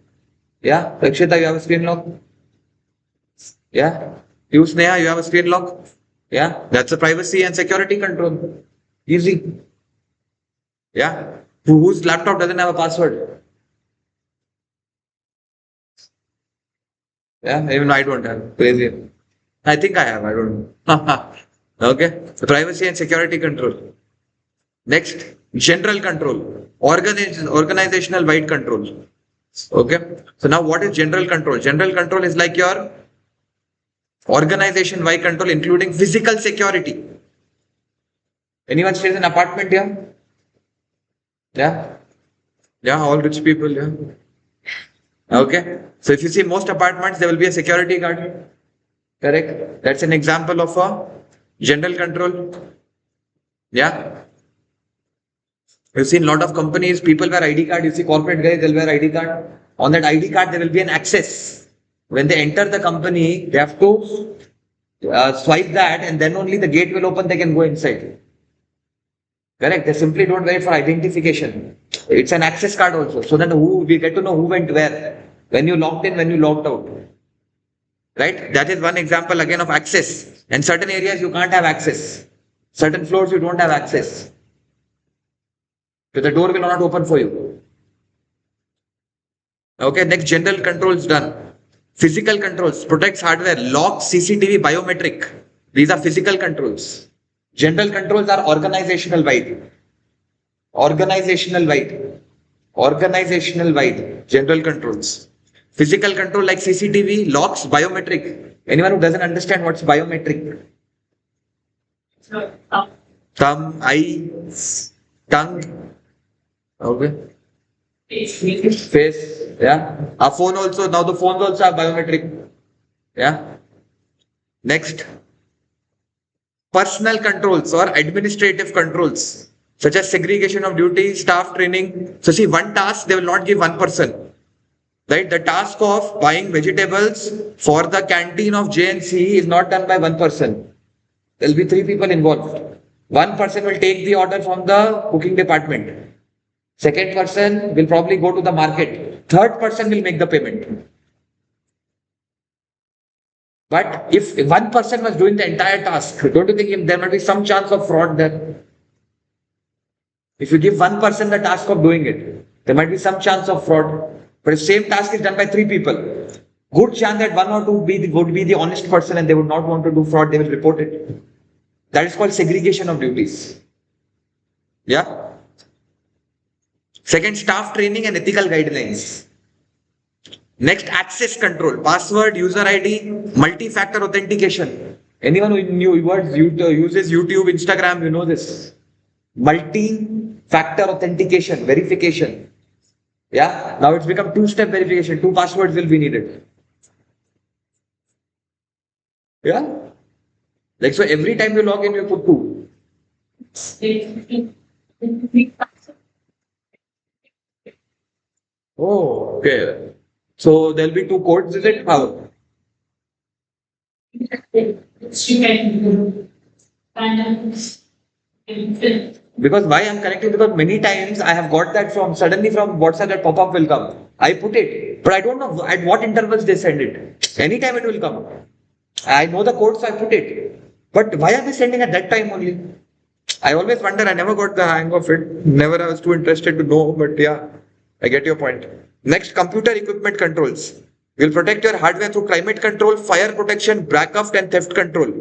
Yeah, Rakshita, you have a screen lock? Yeah, you, Sneha, you have a screen lock? Yeah, that's a privacy and security control. Easy. Yeah, whose laptop doesn't have a password? Yeah, even I don't have. Crazy. I think I have, I don't know. Okay, privacy and security control. Next, general control, organizational wide control. Okay, so now what is general control? General control is like your organization wide control, including physical security. Anyone stays in apartment here? Yeah, yeah, all rich people. Yeah. Okay, so if you see most apartments, there will be a security guard. Correct. That's an example of a general control. Yeah. You've seen a lot of companies, people wear ID card. You see corporate guys, they'll wear ID card. On that ID card, there will be an access. When they enter the company, they have to swipe that, and then only the gate will open, they can go inside. Correct. They simply don't wear it for identification. It's an access card also. So then we get to know who went where. When you logged in, when you logged out. Right? That is one example again of access. And certain areas you can't have access. Certain floors you don't have access. So the door will not open for you. Okay, next, general controls done. Physical controls protects hardware, locks, CCTV, biometric. These are physical controls. General controls are organizational wide. Organizational wide. Organizational wide. General controls. Physical control like CCTV, locks, biometric. Anyone who doesn't understand what's biometric? Thumb, eye, tongue. Okay. Face. Yeah. Our phone also, now the phones also have biometric. Yeah. Next. Personal controls or administrative controls, such as segregation of duty, staff training. So see, one task, they will not give one person. Right? The task of buying vegetables for the canteen of JNC is not done by one person. There will be 3 people involved. One person will take the order from the cooking department. Second person will probably go to the market. Third person will make the payment. But if one person was doing the entire task, don't you think there might be some chance of fraud there? If you give one person the task of doing it, there might be some chance of fraud. But if same task is done by 3 people, good chance that 1 or 2 would be the honest person and they would not want to do fraud, they will report it. That is called segregation of duties. Yeah. Second, staff training and ethical guidelines. Next, access control, password, user ID, multi-factor authentication. Anyone who uses YouTube, Instagram, you know this. Multi-factor authentication, verification. Yeah, now it's become 2-step verification. 2 passwords will be needed. Yeah, like so every time you log in, you put 2. Oh, okay. So there'll be 2 codes, is it? How? Because why I'm correcting, because many times I have got that from suddenly from WhatsApp, that pop-up will come. I put it, but I don't know at what intervals they send it. Anytime it will come. I know the code, so I put it. But why are they sending at that time only? I always wonder. I never got the hang of it. Never I was too interested to know. But yeah, I get your point. Next, computer equipment controls. Will protect your hardware through climate control, fire protection, backup and theft control.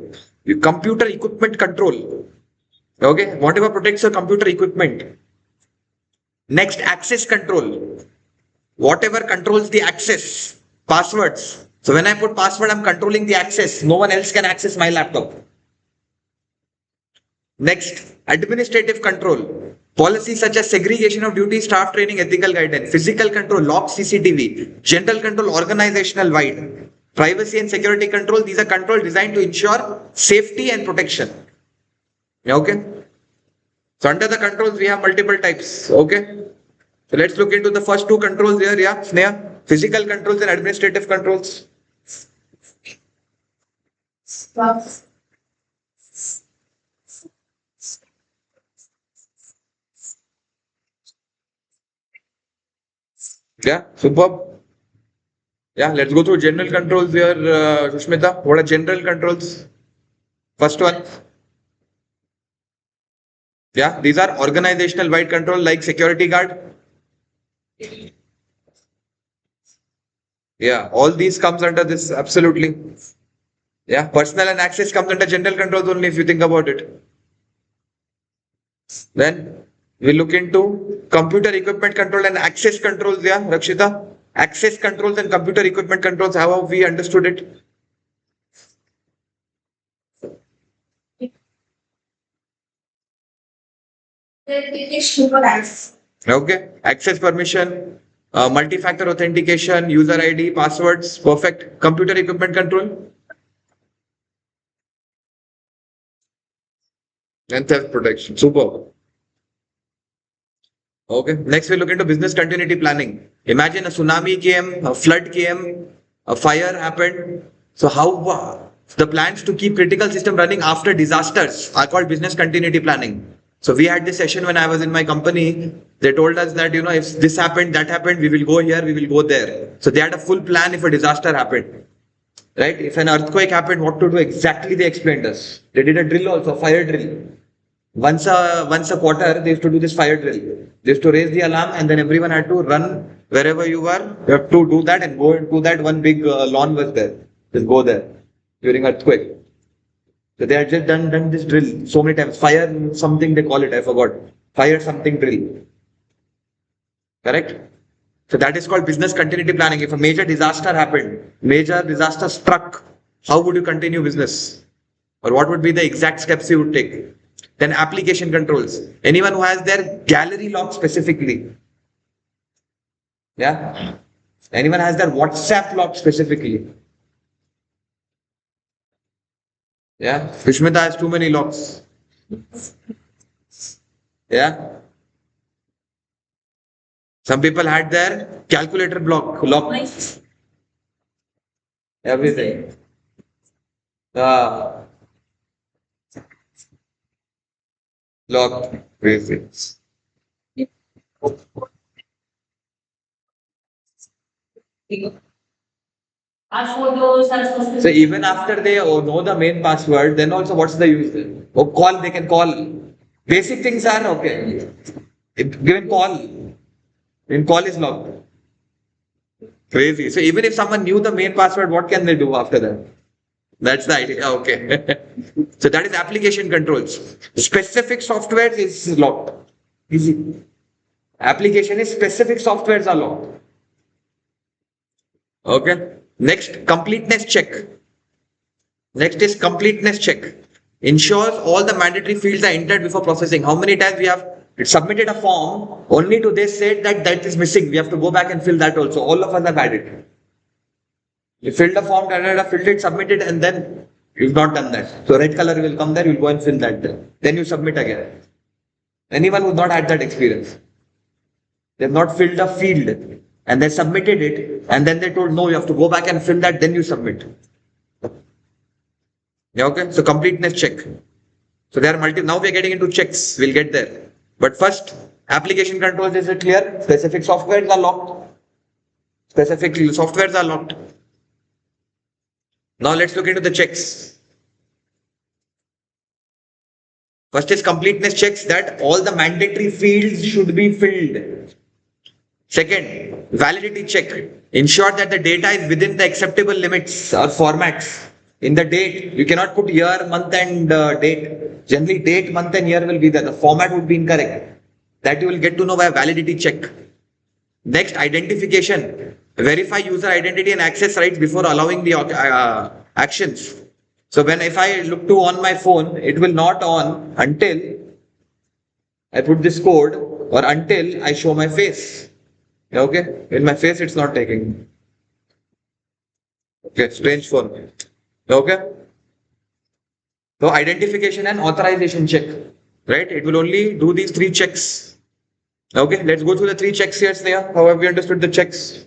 Computer equipment control. Okay, whatever protects your computer equipment. Next, access control. Whatever controls the access, passwords. So when I put password, I'm controlling the access. No one else can access my laptop. Next, administrative control. Policies such as segregation of duties, staff training, ethical guidance, physical control, lock CCTV, general control, organizational wide, privacy and security control. These are controls designed to ensure safety and protection. Okay. So under the controls, we have multiple types. Okay. So let's look into the first two controls here. Yeah, Sneha. Physical controls and administrative controls. Yeah, superb. Yeah, let's go through general controls here, Sushmita. What are general controls? First one. Yeah, these are organizational wide control like security guard. Yeah, all these comes under this absolutely. Yeah, personal and access comes under general controls only if you think about it. Then we look into computer equipment control and access controls. Yeah, Rakshita. Access controls and computer equipment controls. How have we understood it? Okay, access permission, multi-factor authentication, user ID, passwords, perfect. Computer equipment control and theft protection. Super. Okay, next we look into business continuity planning. Imagine a tsunami came, a flood came, a fire happened. So how the plans to keep critical system running after disasters are called business continuity planning. So we had this session when I was in my company. They told us that, you know, if this happened, that happened, we will go here, we will go there. So they had a full plan if a disaster happened. Right? If an earthquake happened, what to do exactly they explained us. They did a drill also, fire drill. Once a quarter, they used to do this fire drill. They used to raise the alarm and then everyone had to run wherever you were. You have to do that and go into that one big lawn was there. Just go there during earthquake. So they had just done this drill so many times. Fire something they call it, I forgot. Fire something drill. Correct? So that is called business continuity planning. If a major disaster happened, major disaster struck, how would you continue business? Or what would be the exact steps you would take? Then application controls. Anyone who has their gallery locked specifically. Yeah. Anyone has their WhatsApp locked specifically. Yeah. Vishmita has too many locks. Yeah. Some people had their calculator lock. Everything. Uh, locked. Crazy. So even after they know the main password, then also what's the use? Oh, call, they can call. Basic things are okay. Given call, in call is locked. Crazy. So even if someone knew the main password, what can they do after that? That's the idea. Okay. So that is application controls. Specific software is locked. Easy. Application is specific softwares are locked. Okay. Next, completeness check. Next is completeness check. Ensures all the mandatory fields are entered before processing. How many times we have submitted a form only to they said that that is missing. We have to go back and fill that also. All of us have had it. You filled the form, filled it, submitted, and then you've not done that. So red color will come there, you'll go and fill that there. Then you submit again. Anyone who's not had that experience. They've not filled a field and they submitted it and then they told no, you have to go back and fill that, then you submit. Yeah, okay. So completeness check. So there are now we're getting into checks. We'll get there. But first, application controls, is it clear? Specific softwares are locked. Specific softwares are locked. Now let's look into the checks. First is completeness checks that all the mandatory fields should be filled. Second, validity check. Ensure that the data is within the acceptable limits or formats. In the date, you cannot put year, month, and date. Generally, date, month, and year will be there. The format would be incorrect. That you will get to know by a validity check. Next, identification. Verify user identity and access rights before allowing the actions. So when if I look to on my phone, it will not on until I put this code or until I show my face. Okay, in my face it's not taking. Okay, strange phone. Okay, so identification and authorization check. Right, it will only do these three checks. Okay, let's go through the three checks here. Sneha. How have we understood the checks?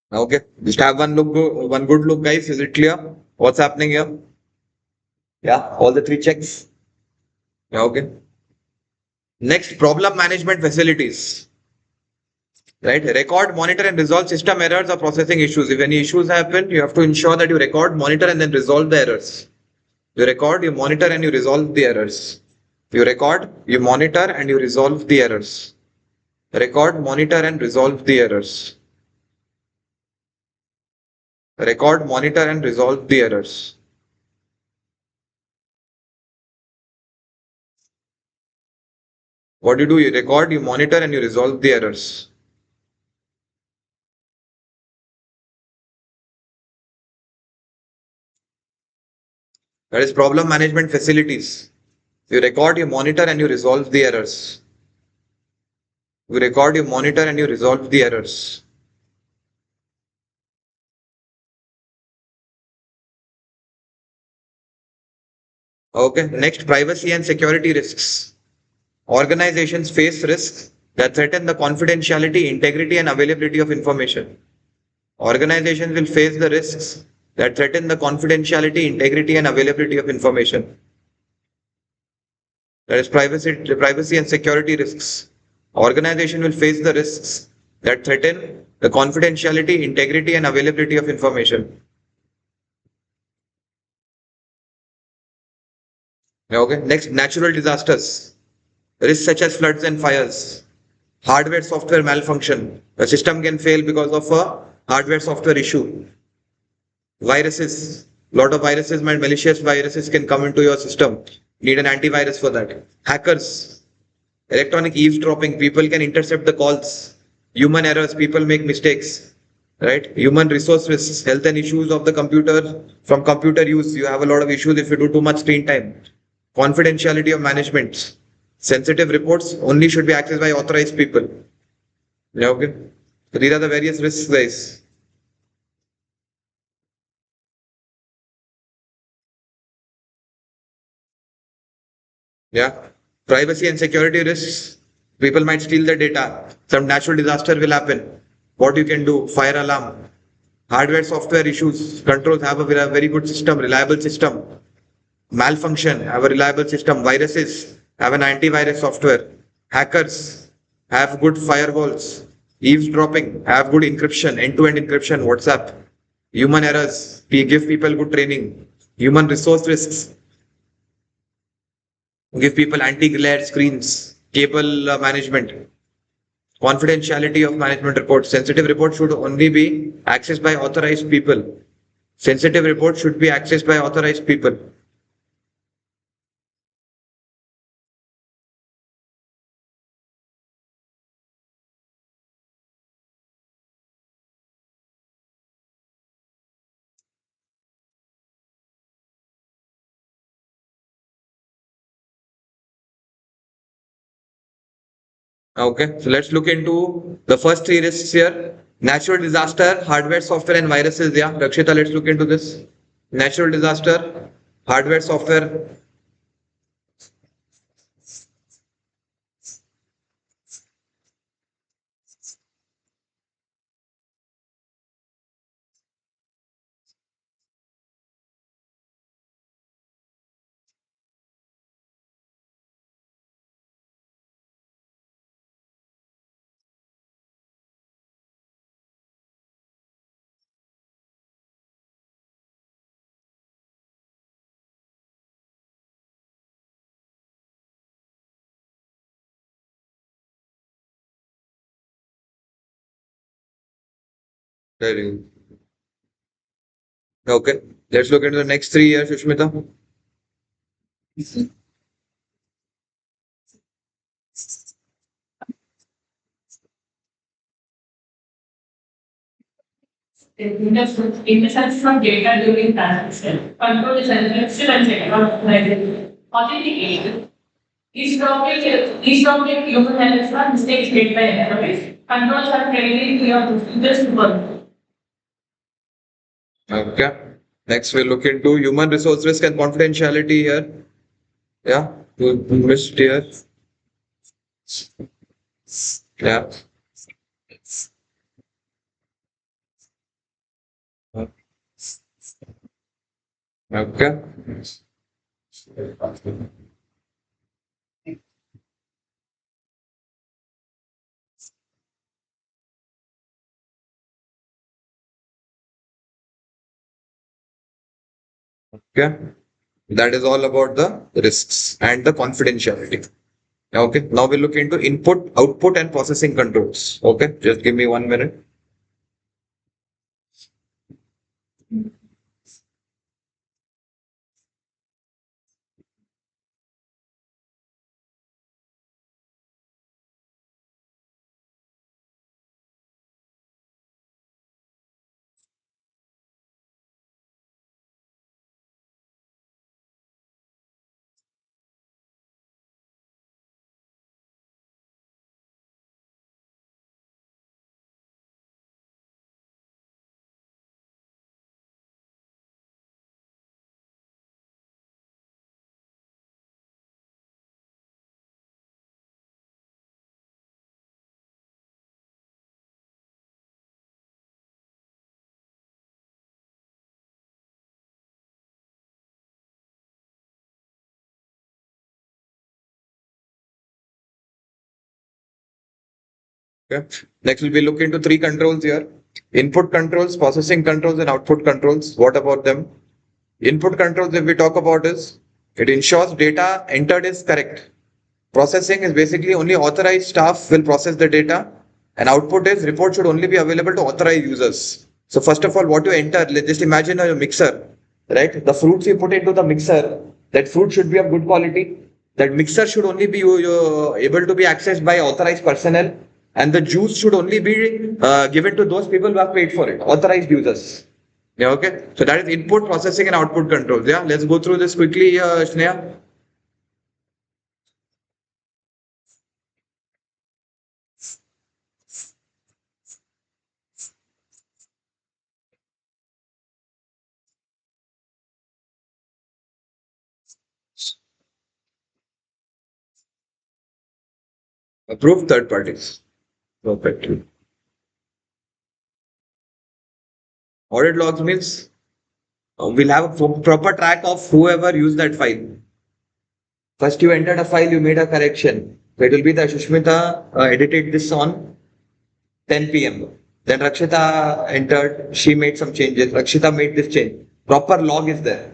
Okay, just have one look, one good look, guys. Is it clear? What's happening here? Yeah, all the three checks. Yeah, okay. Next, problem management facilities. Right, record, monitor, and resolve system errors or processing issues. If any issues happen, you have to ensure that you record, monitor, and then resolve the errors. You record, you monitor, and you resolve the errors. You record, you monitor, and you resolve the errors. Record, monitor, and resolve the errors. Record, monitor, and resolve the errors. What do? You record, you monitor, and you resolve the errors. That is problem management facilities. You record, you monitor, and you resolve the errors. You record, you monitor, and you resolve the errors. Okay, next, privacy and security risks. Organizations face risks that threaten the confidentiality, integrity, and availability of information. Organizations will face the risks that threaten the confidentiality, integrity, and availability of information. That is privacy and security risks. Organization will face the risks that threaten the confidentiality, integrity, and availability of information. Okay. Next, natural disasters. Risks such as floods and fires. Hardware software malfunction. The system can fail because of a hardware software issue. Viruses. Lot of viruses, my malicious viruses can come into your system. Need an antivirus for that. Hackers. Electronic eavesdropping. People can intercept the calls. Human errors. People make mistakes. Right? Human resource risks. Health and issues of the computer from computer use. You have a lot of issues if you do too much screen time. Confidentiality of management. Sensitive reports only should be accessed by authorized people. Yeah, okay. So these are the various risks, guys. Yeah. Privacy and security risks. People might steal the data. Some natural disaster will happen. What you can do? Fire alarm. Hardware, software issues. Controls have a very good system, reliable system. Malfunction have a reliable system. Viruses have an antivirus software. Hackers have good firewalls. Eavesdropping have good encryption, end-to-end encryption. WhatsApp. Human errors. We give people good training. Human resource risks. Give people anti-glare screens. Cable management. Confidentiality of management reports. Sensitive reports should only be accessed by authorized people. Sensitive reports should be accessed by authorized people. Okay, so let's look into the first three risks here. Natural disaster, hardware, software, and viruses. Yeah, Rakshita, let's look into this. Natural disaster, hardware, software. Very good. Okay. Let's look into the next 3 years, Sushmita. In the sense from data during transaction, control is encryption and secure authentication. These topic human errors are mistakes made by employees. Controls are trained to your procedures to work. Okay. Next, we'll look into human resource risk and confidentiality here. Yeah. We missed here. Yeah. Okay. Okay. That is all about the risks and the confidentiality. Okay. Now we'll look into input, output, and processing controls. Okay. Just give me 1 minute. Okay. Next, we'll be looking into three controls here. Input controls, processing controls, and output controls. What about them? Input controls, if we talk about is, it ensures data entered is correct. Processing is basically only authorized staff will process the data, and output is report should only be available to authorized users. So first of all, what you enter, let's just imagine a mixer, right? The fruits you put into the mixer, that fruit should be of good quality. That mixer should only be able to be accessed by authorized personnel, and the juice should only be given to those people who have paid for it, authorized users. Yeah, okay. So that is input processing and output controls. Yeah, let's go through this quickly, Sneha. Approved third parties. Perfect. Audit logs means we'll have a proper track of whoever used that file. First, you entered a file, you made a correction. So it will be that Shushmita edited this on 10 p.m. Then Rakshita entered, she made some changes. Rakshita made this change. Proper log is there.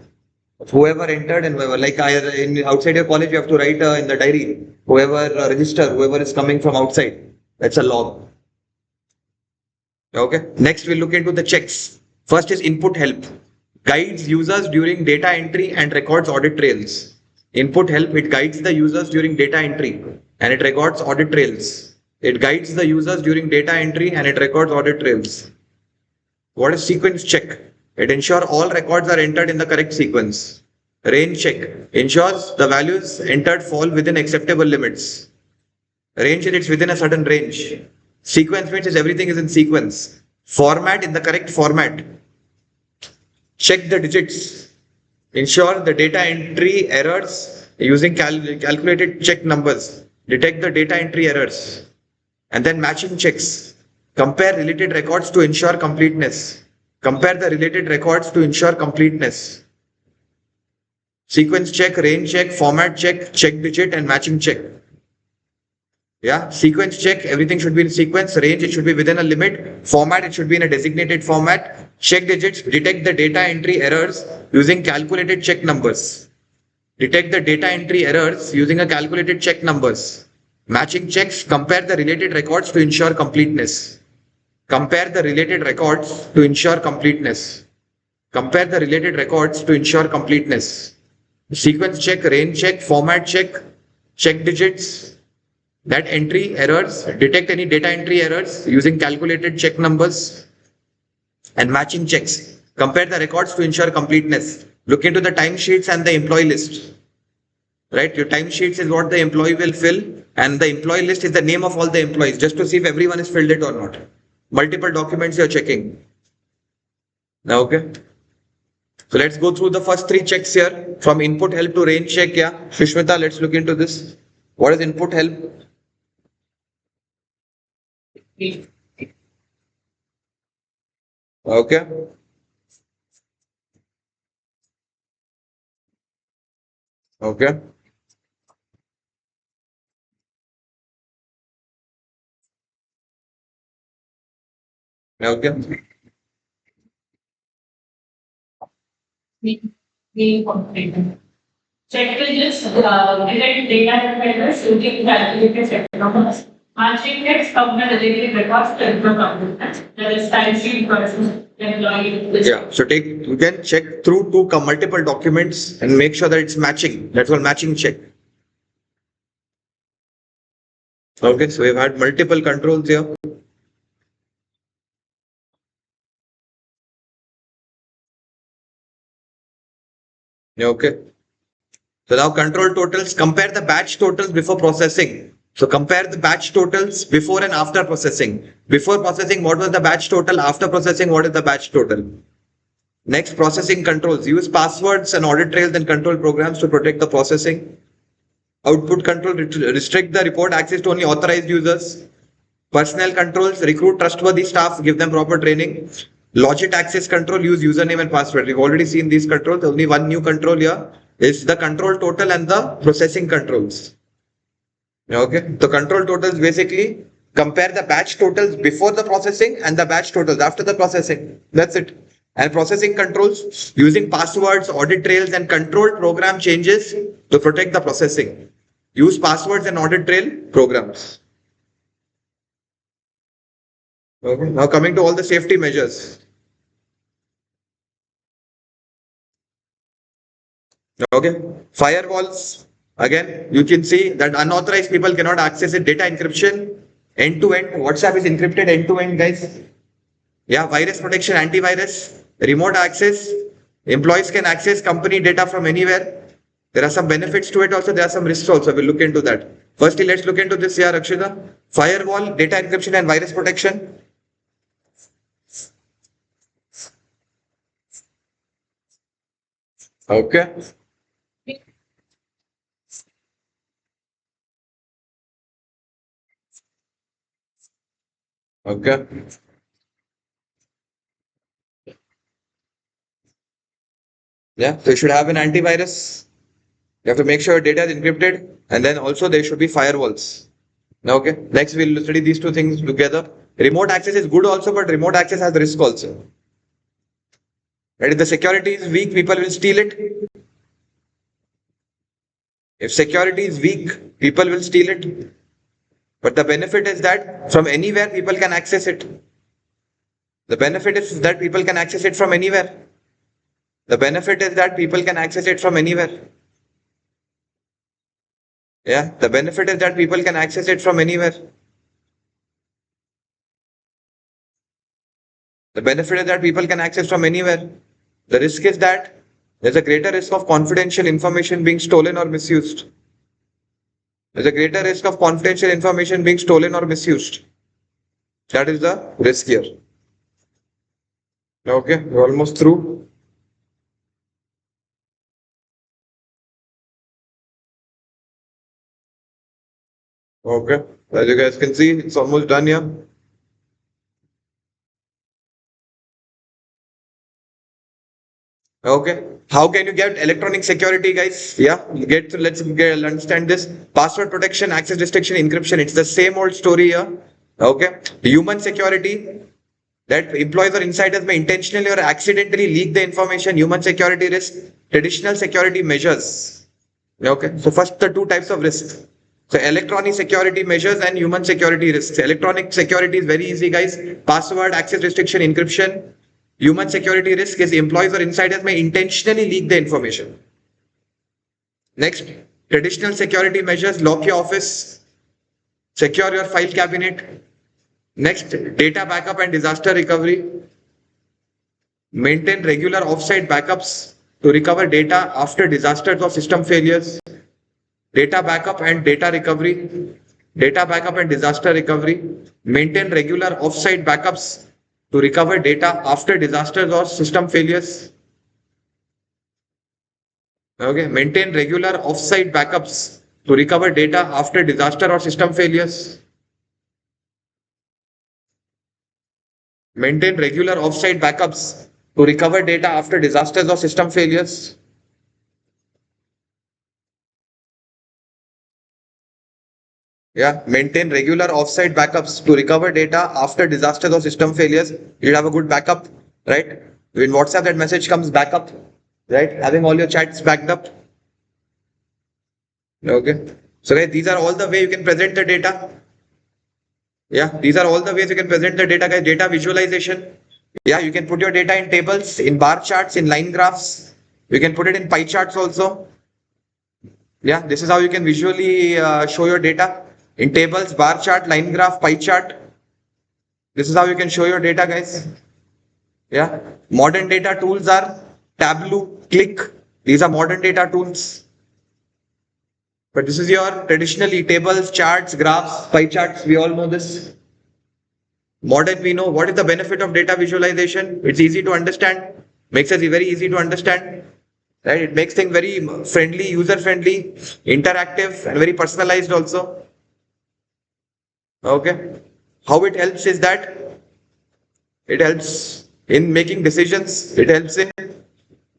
Whoever entered and whoever, like in outside your college, you have to write in the diary. Whoever register, whoever is coming from outside, that's a log. Okay. Next, we'll look into the checks. First is input help. Guides users during data entry and records audit trails. Input help, it guides the users during data entry and it records audit trails. It guides the users during data entry and it records audit trails. What is sequence check? It ensures all records are entered in the correct sequence. Range check ensures the values entered fall within acceptable limits. Range it's within a certain range. Sequence means everything is in sequence. Format in the correct format. Check the digits. Ensure the data entry errors using calculated check numbers. Detect the data entry errors. And then matching checks. Compare related records to ensure completeness. Compare the related records to ensure completeness. Sequence check, range check, format check, check digit, and matching check. Yeah, sequence check, everything should be in sequence. Range, it should be within a limit. Format, it should be in a designated format. Check digits, detect the data entry errors using calculated check numbers. Detect the data entry errors using a calculated check numbers. Matching checks, compare the related records to ensure completeness. Compare the related records to ensure completeness. Compare the related records to ensure completeness. Sequence check, range check, format check, check digits, that entry errors, detect any data entry errors using calculated check numbers, and matching checks. Compare the records to ensure completeness. Look into the timesheets and the employee list. Right? Your timesheets is what the employee will fill, and the employee list is the name of all the employees, just to see if everyone has filled it or not. Multiple documents you're checking. Now, okay. So let's go through the first three checks here, from input help to range check. Yeah, Shushmita, let's look into this. What is input help? Okay. Okay. Okay. Being completed. Check digits, detect data vendors using calculated check numbers. Matching text compare related records to improve completeness. There is timesheet versus employee list. Yeah. So you can check through multiple documents and make sure that it's matching. That's called matching check. Okay. So we've had multiple controls here. Yeah, okay. So now control totals, compare the batch totals before processing. So compare the batch totals before and after processing. Before processing, what was the batch total? After processing, what is the batch total? Next, processing controls. Use passwords and audit trails and control programs to protect the processing. Output control, restrict the report access to only authorized users. Personnel controls, recruit trustworthy staff, give them proper training. Logit access control, use username and password. We've already seen these controls. Only one new control here is the control total and the processing controls. Okay, the control totals basically compare the batch totals before the processing and the batch totals after the processing. That's it. And processing controls using passwords, audit trails, and controlled program changes to protect the processing. Use passwords and audit trail programs. Okay. Now coming to all the safety measures. Okay. Firewalls. Again, you can see that unauthorized people cannot access it. Data encryption end to end. WhatsApp is encrypted end to end, guys. Yeah. Virus protection, antivirus, remote access. Employees can access company data from anywhere. There are some benefits to it also. There are some risks also. We'll look into that. Firstly, let's look into this here, Akshita. Firewall, data encryption, and virus protection. Okay. Okay. Yeah. So you should have an antivirus. You have to make sure data is encrypted, and then also there should be firewalls. Okay. Next, we'll study these two things together. Remote access is good also, but remote access has risk also. Right? If the security is weak, people will steal it. If security is weak, people will steal it. But the benefit is that from anywhere people can access it. The benefit is that people can access it from anywhere. The benefit is that people can access it from anywhere. Yeah, the benefit is that people can access it from anywhere. The benefit is that people can access from anywhere. The risk is that there's a greater risk of confidential information being stolen or misused. There's a greater risk of confidential information being stolen or misused. That is the risk here. Okay, we're almost through. Okay, as you guys can see, it's almost done here. Okay, how can you get electronic security, guys? Yeah, understand this. Password protection, access restriction, encryption. It's the same old story here. Okay, human security. That employees or insiders may intentionally or accidentally leak the information. Human security risk. Traditional security measures. Okay, so first the two types of risks. So electronic security measures and human security risks. Electronic security is very easy, guys. Password, access restriction, encryption. Human security risk is employees or insiders may intentionally leak the information. Next, traditional security measures, lock your office, secure your file cabinet. Next, data backup and disaster recovery. Maintain regular offsite backups to recover data after disasters or system failures. Data backup and data recovery. Data backup and disaster recovery. Maintain regular offsite backups to recover data after disasters or system failures. Okay, maintain regular offsite backups to recover data after disaster or system failures. Maintain regular offsite backups to recover data after disasters or system failures. Yeah, maintain regular offsite backups to recover data after disasters or system failures. You'll have a good backup, right? When WhatsApp that message comes backup, right? Having all your chats backed up. Okay. So guys, these are all the way you can present the data. Yeah, these are all the ways you can present the data, guys. Data visualization. Yeah, you can put your data in tables, in bar charts, in line graphs. You can put it in pie charts also. Yeah, this is how you can visually show your data in tables, bar chart, line graph, pie chart. This is how you can show your data, guys. Yeah, modern data tools are Tableau, Click. These are modern data tools. But this is your traditionally tables, charts, graphs, pie charts. We all know this. Modern, we know what is the benefit of data visualization. It's easy to understand. Makes it very easy to understand. Right? It makes things very friendly, user friendly, interactive, and very personalized also. Okay. How it helps is that it helps in making decisions. It helps in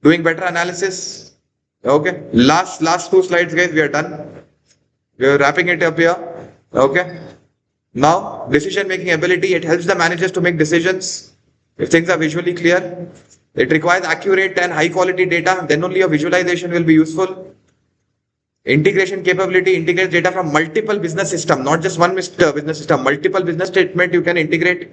doing better analysis. Okay. Last two slides, guys. We are done. We are wrapping it up here. Okay. Now, decision making ability. It helps the managers to make decisions if things are visually clear. It requires accurate and high quality data. Then only a visualization will be useful. Integration capability integrates data from multiple business systems, not just one business system, multiple business statement you can integrate.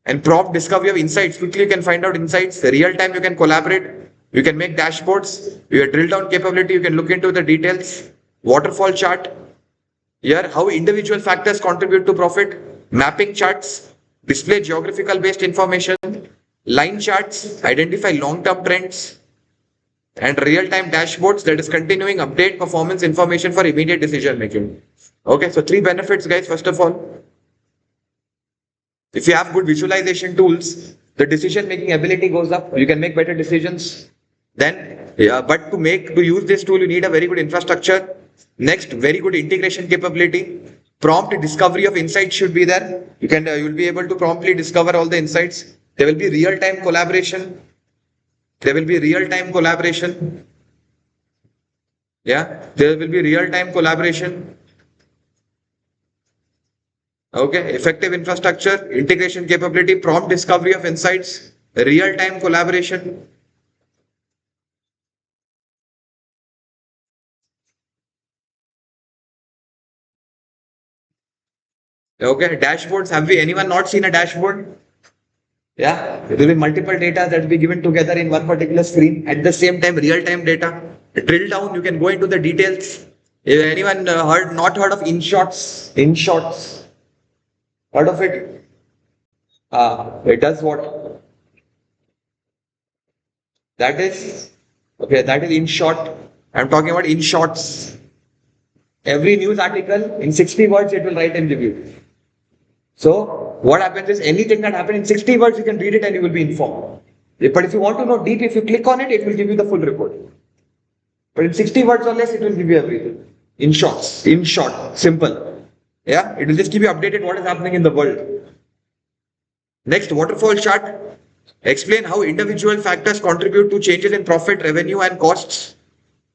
And prompt discovery of insights. Quickly you can find out insights. Real time you can collaborate. You can make dashboards. Your drill down capability, you can look into the details. Waterfall chart. Here, how individual factors contribute to profit. Mapping charts. Display geographical based information. Line charts. Identify long-term trends. And real-time dashboards, that is continuing update performance information for immediate decision making. Okay, so 3 benefits, guys. First of all, if you have good visualization tools, the decision making ability goes up. You can make better decisions. Then, but to use this tool, you need a very good infrastructure. Next, very good integration capability. Prompt discovery of insights should be there. You'll be able to promptly discover all the insights. There will be real-time collaboration. There will be real-time collaboration. Yeah, there will be real-time collaboration. Okay, effective infrastructure, integration capability, prompt discovery of insights, real-time collaboration. Okay, dashboards. Have we anyone not seen a dashboard? Yeah, there will be multiple data that will be given together in one particular screen at the same time, real-time data. Drill down, you can go into the details. Anyone not heard of InShots? InShots. Heard of it? It does what? That is, okay, that is InShot. I'm talking about InShots. Every news article in 60 words, it will write and give you. So what happens is anything that happened in 60 words, you can read it and you will be informed. But if you want to know deep, if you click on it, it will give you the full report. But in 60 words or less, it will give you everything. In short, simple. Yeah, it will just give you updated what is happening in the world. Next, waterfall chart. Explain how individual factors contribute to changes in profit, revenue, and costs.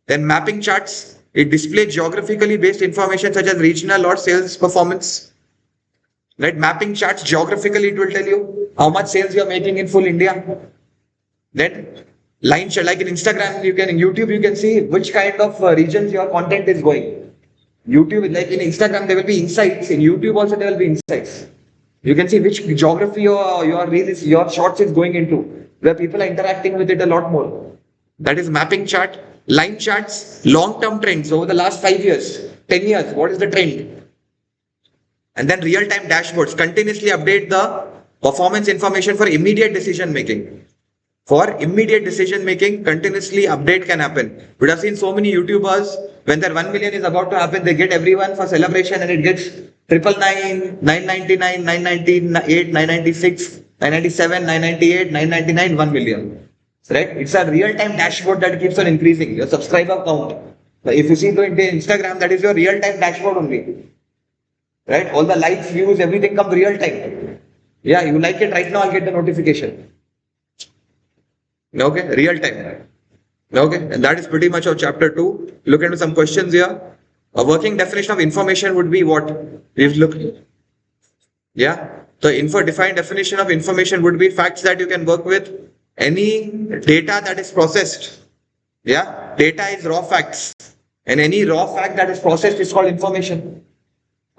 Then mapping charts. It displays geographically based information such as regional or sales performance. Right, mapping charts geographically, it will tell you how much sales you are making in full India. Then line chart, like in Instagram, in YouTube, you can see which kind of regions your content is going. YouTube, like in Instagram, there will be insights. In YouTube also there will be insights. You can see which geography your reels, your shorts is going into, where people are interacting with it a lot more. That is mapping chart, line charts, long-term trends over the last 5 years, 10 years. What is the trend? And then real-time dashboards continuously update the performance information for immediate decision making. For immediate decision making, continuously update can happen. We have seen so many YouTubers, when their 1 million is about to happen, they get everyone for celebration and it gets 999, 999, 998, 996, 997, 998, 999, 1 million. Right? It's a real-time dashboard that keeps on increasing your subscriber count. If you see the Instagram, that is your real-time dashboard only. Right? All the likes, views, everything comes real time. Yeah, you like it right now, I'll get the notification. Okay, real time. Okay, and that is pretty much of chapter 2. Look into some questions here. A working definition of information would be what? We've looked. Yeah, the defined definition of information would be facts that you can work with, any data that is processed. Yeah, data is raw facts, and any raw fact that is processed is called information.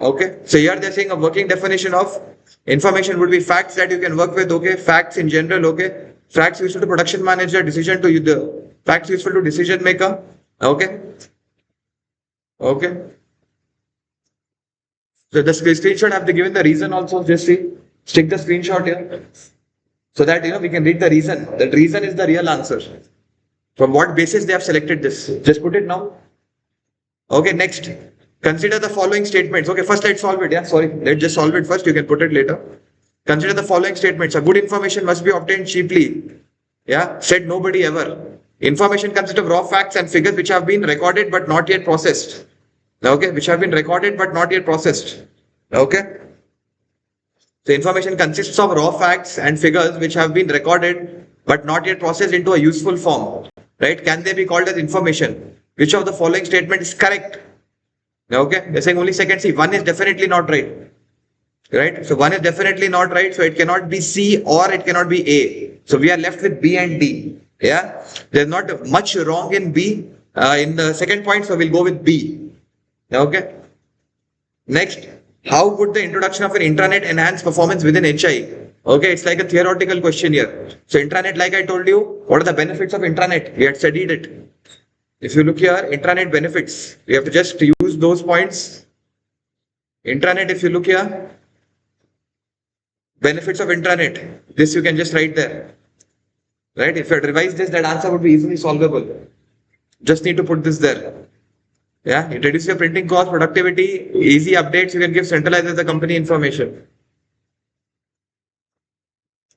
Okay, so here they're saying a working definition of information would be facts that you can work with. Okay, facts in general. Okay, facts useful to production manager, decision to the facts useful to decision maker. Okay, okay. So the screenshot have they given the reason also. Just see, stick the screenshot here, so that we can read the reason. That reason is the real answer. From what basis they have selected this? Just put it now. Okay, next. Consider the following statements. Okay, first let's solve it. Yeah, sorry. Let's just solve it first. You can put it later. Consider the following statements. A good information must be obtained cheaply. Yeah, said nobody ever. Information consists of raw facts and figures which have been recorded but not yet processed. Okay, which have been recorded but not yet processed. Okay. So information consists of raw facts and figures which have been recorded but not yet processed into a useful form. Right? Can they be called as information? Which of the following statement is correct? Okay, they're saying only second C. One is definitely not right. Right? So one is definitely not right. So it cannot be C or it cannot be A. So we are left with B and D. Yeah. There's not much wrong in B. In the second point, so we'll go with B. Okay. Next, how would the introduction of an intranet enhance performance within HI? Okay, it's like a theoretical question here. So intranet, like I told you, what are the benefits of intranet? We had studied it. If you look here, intranet benefits, you have to just use those points. Intranet, if you look here, benefits of intranet, this you can just write there. Right? If you had revised this, that answer would be easily solvable. Just need to put this there. Yeah, it reduces your printing cost, productivity, easy updates, you can give centralized as the company information.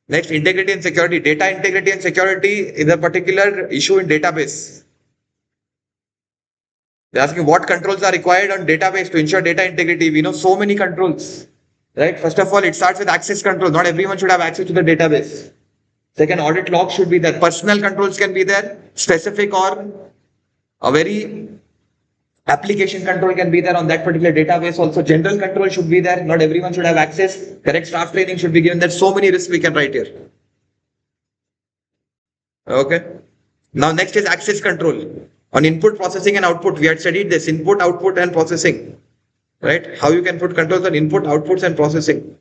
Next, integrity and security. Data integrity and security is a particular issue in database. They're asking what controls are required on database to ensure data integrity. We know so many controls, right? First of all, it starts with access control. Not everyone should have access to the database. Second, audit log should be there. Personal controls can be there. Specific or a very application control can be there on that particular database. Also, general control should be there. Not everyone should have access. Correct staff training should be given. There's so many risks we can write here. Okay. Now, next is access control. On input, processing and output, we had studied this, input, output and processing, right? How you can put controls on input, outputs and processing.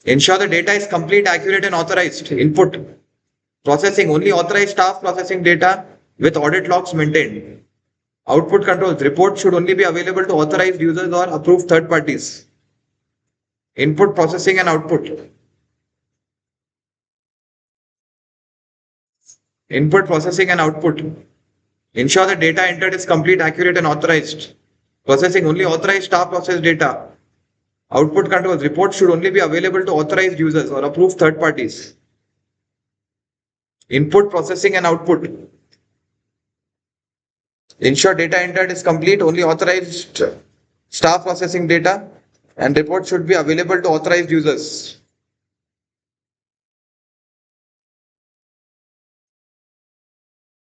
Ensure the data is complete, accurate and authorized. Input, processing, only authorized staff processing data with audit logs maintained. Output controls, report should only be available to authorized users or approved third parties. Input, processing and output. Input, processing and output. Ensure the data entered is complete, accurate and authorized. Processing, only authorized staff process data. Output controls, reports should only be available to authorized users or approved third parties. Input, processing and output. Ensure data entered is complete, only authorized staff processing data and reports should be available to authorized users.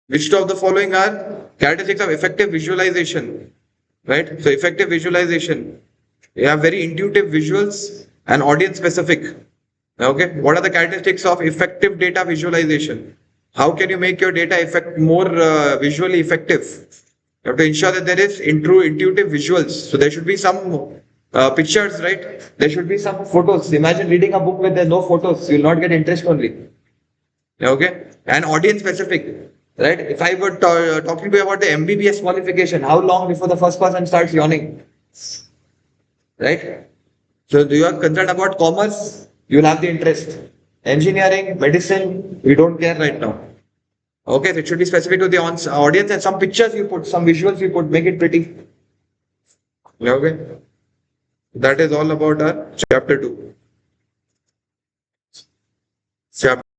Which of the following are characteristics of effective visualization? Right? So effective visualization. You have very intuitive visuals and audience specific. Okay. What are the characteristics of effective data visualization? How can you make your data more visually effective? You have to ensure that there is intuitive visuals. So there should be some pictures, right? There should be some photos. Imagine reading a book where there are no photos. You will not get interest only. Okay, and audience specific, right? If I were talking to you about the MBBS qualification, how long before the first person starts yawning, right? So do you are concerned about commerce? You'll have the interest. Engineering, medicine, we don't care right now. Okay, so it should be specific to the audience, and some pictures you put, some visuals you put, make it pretty. Okay, that is all about our chapter 2. Chapter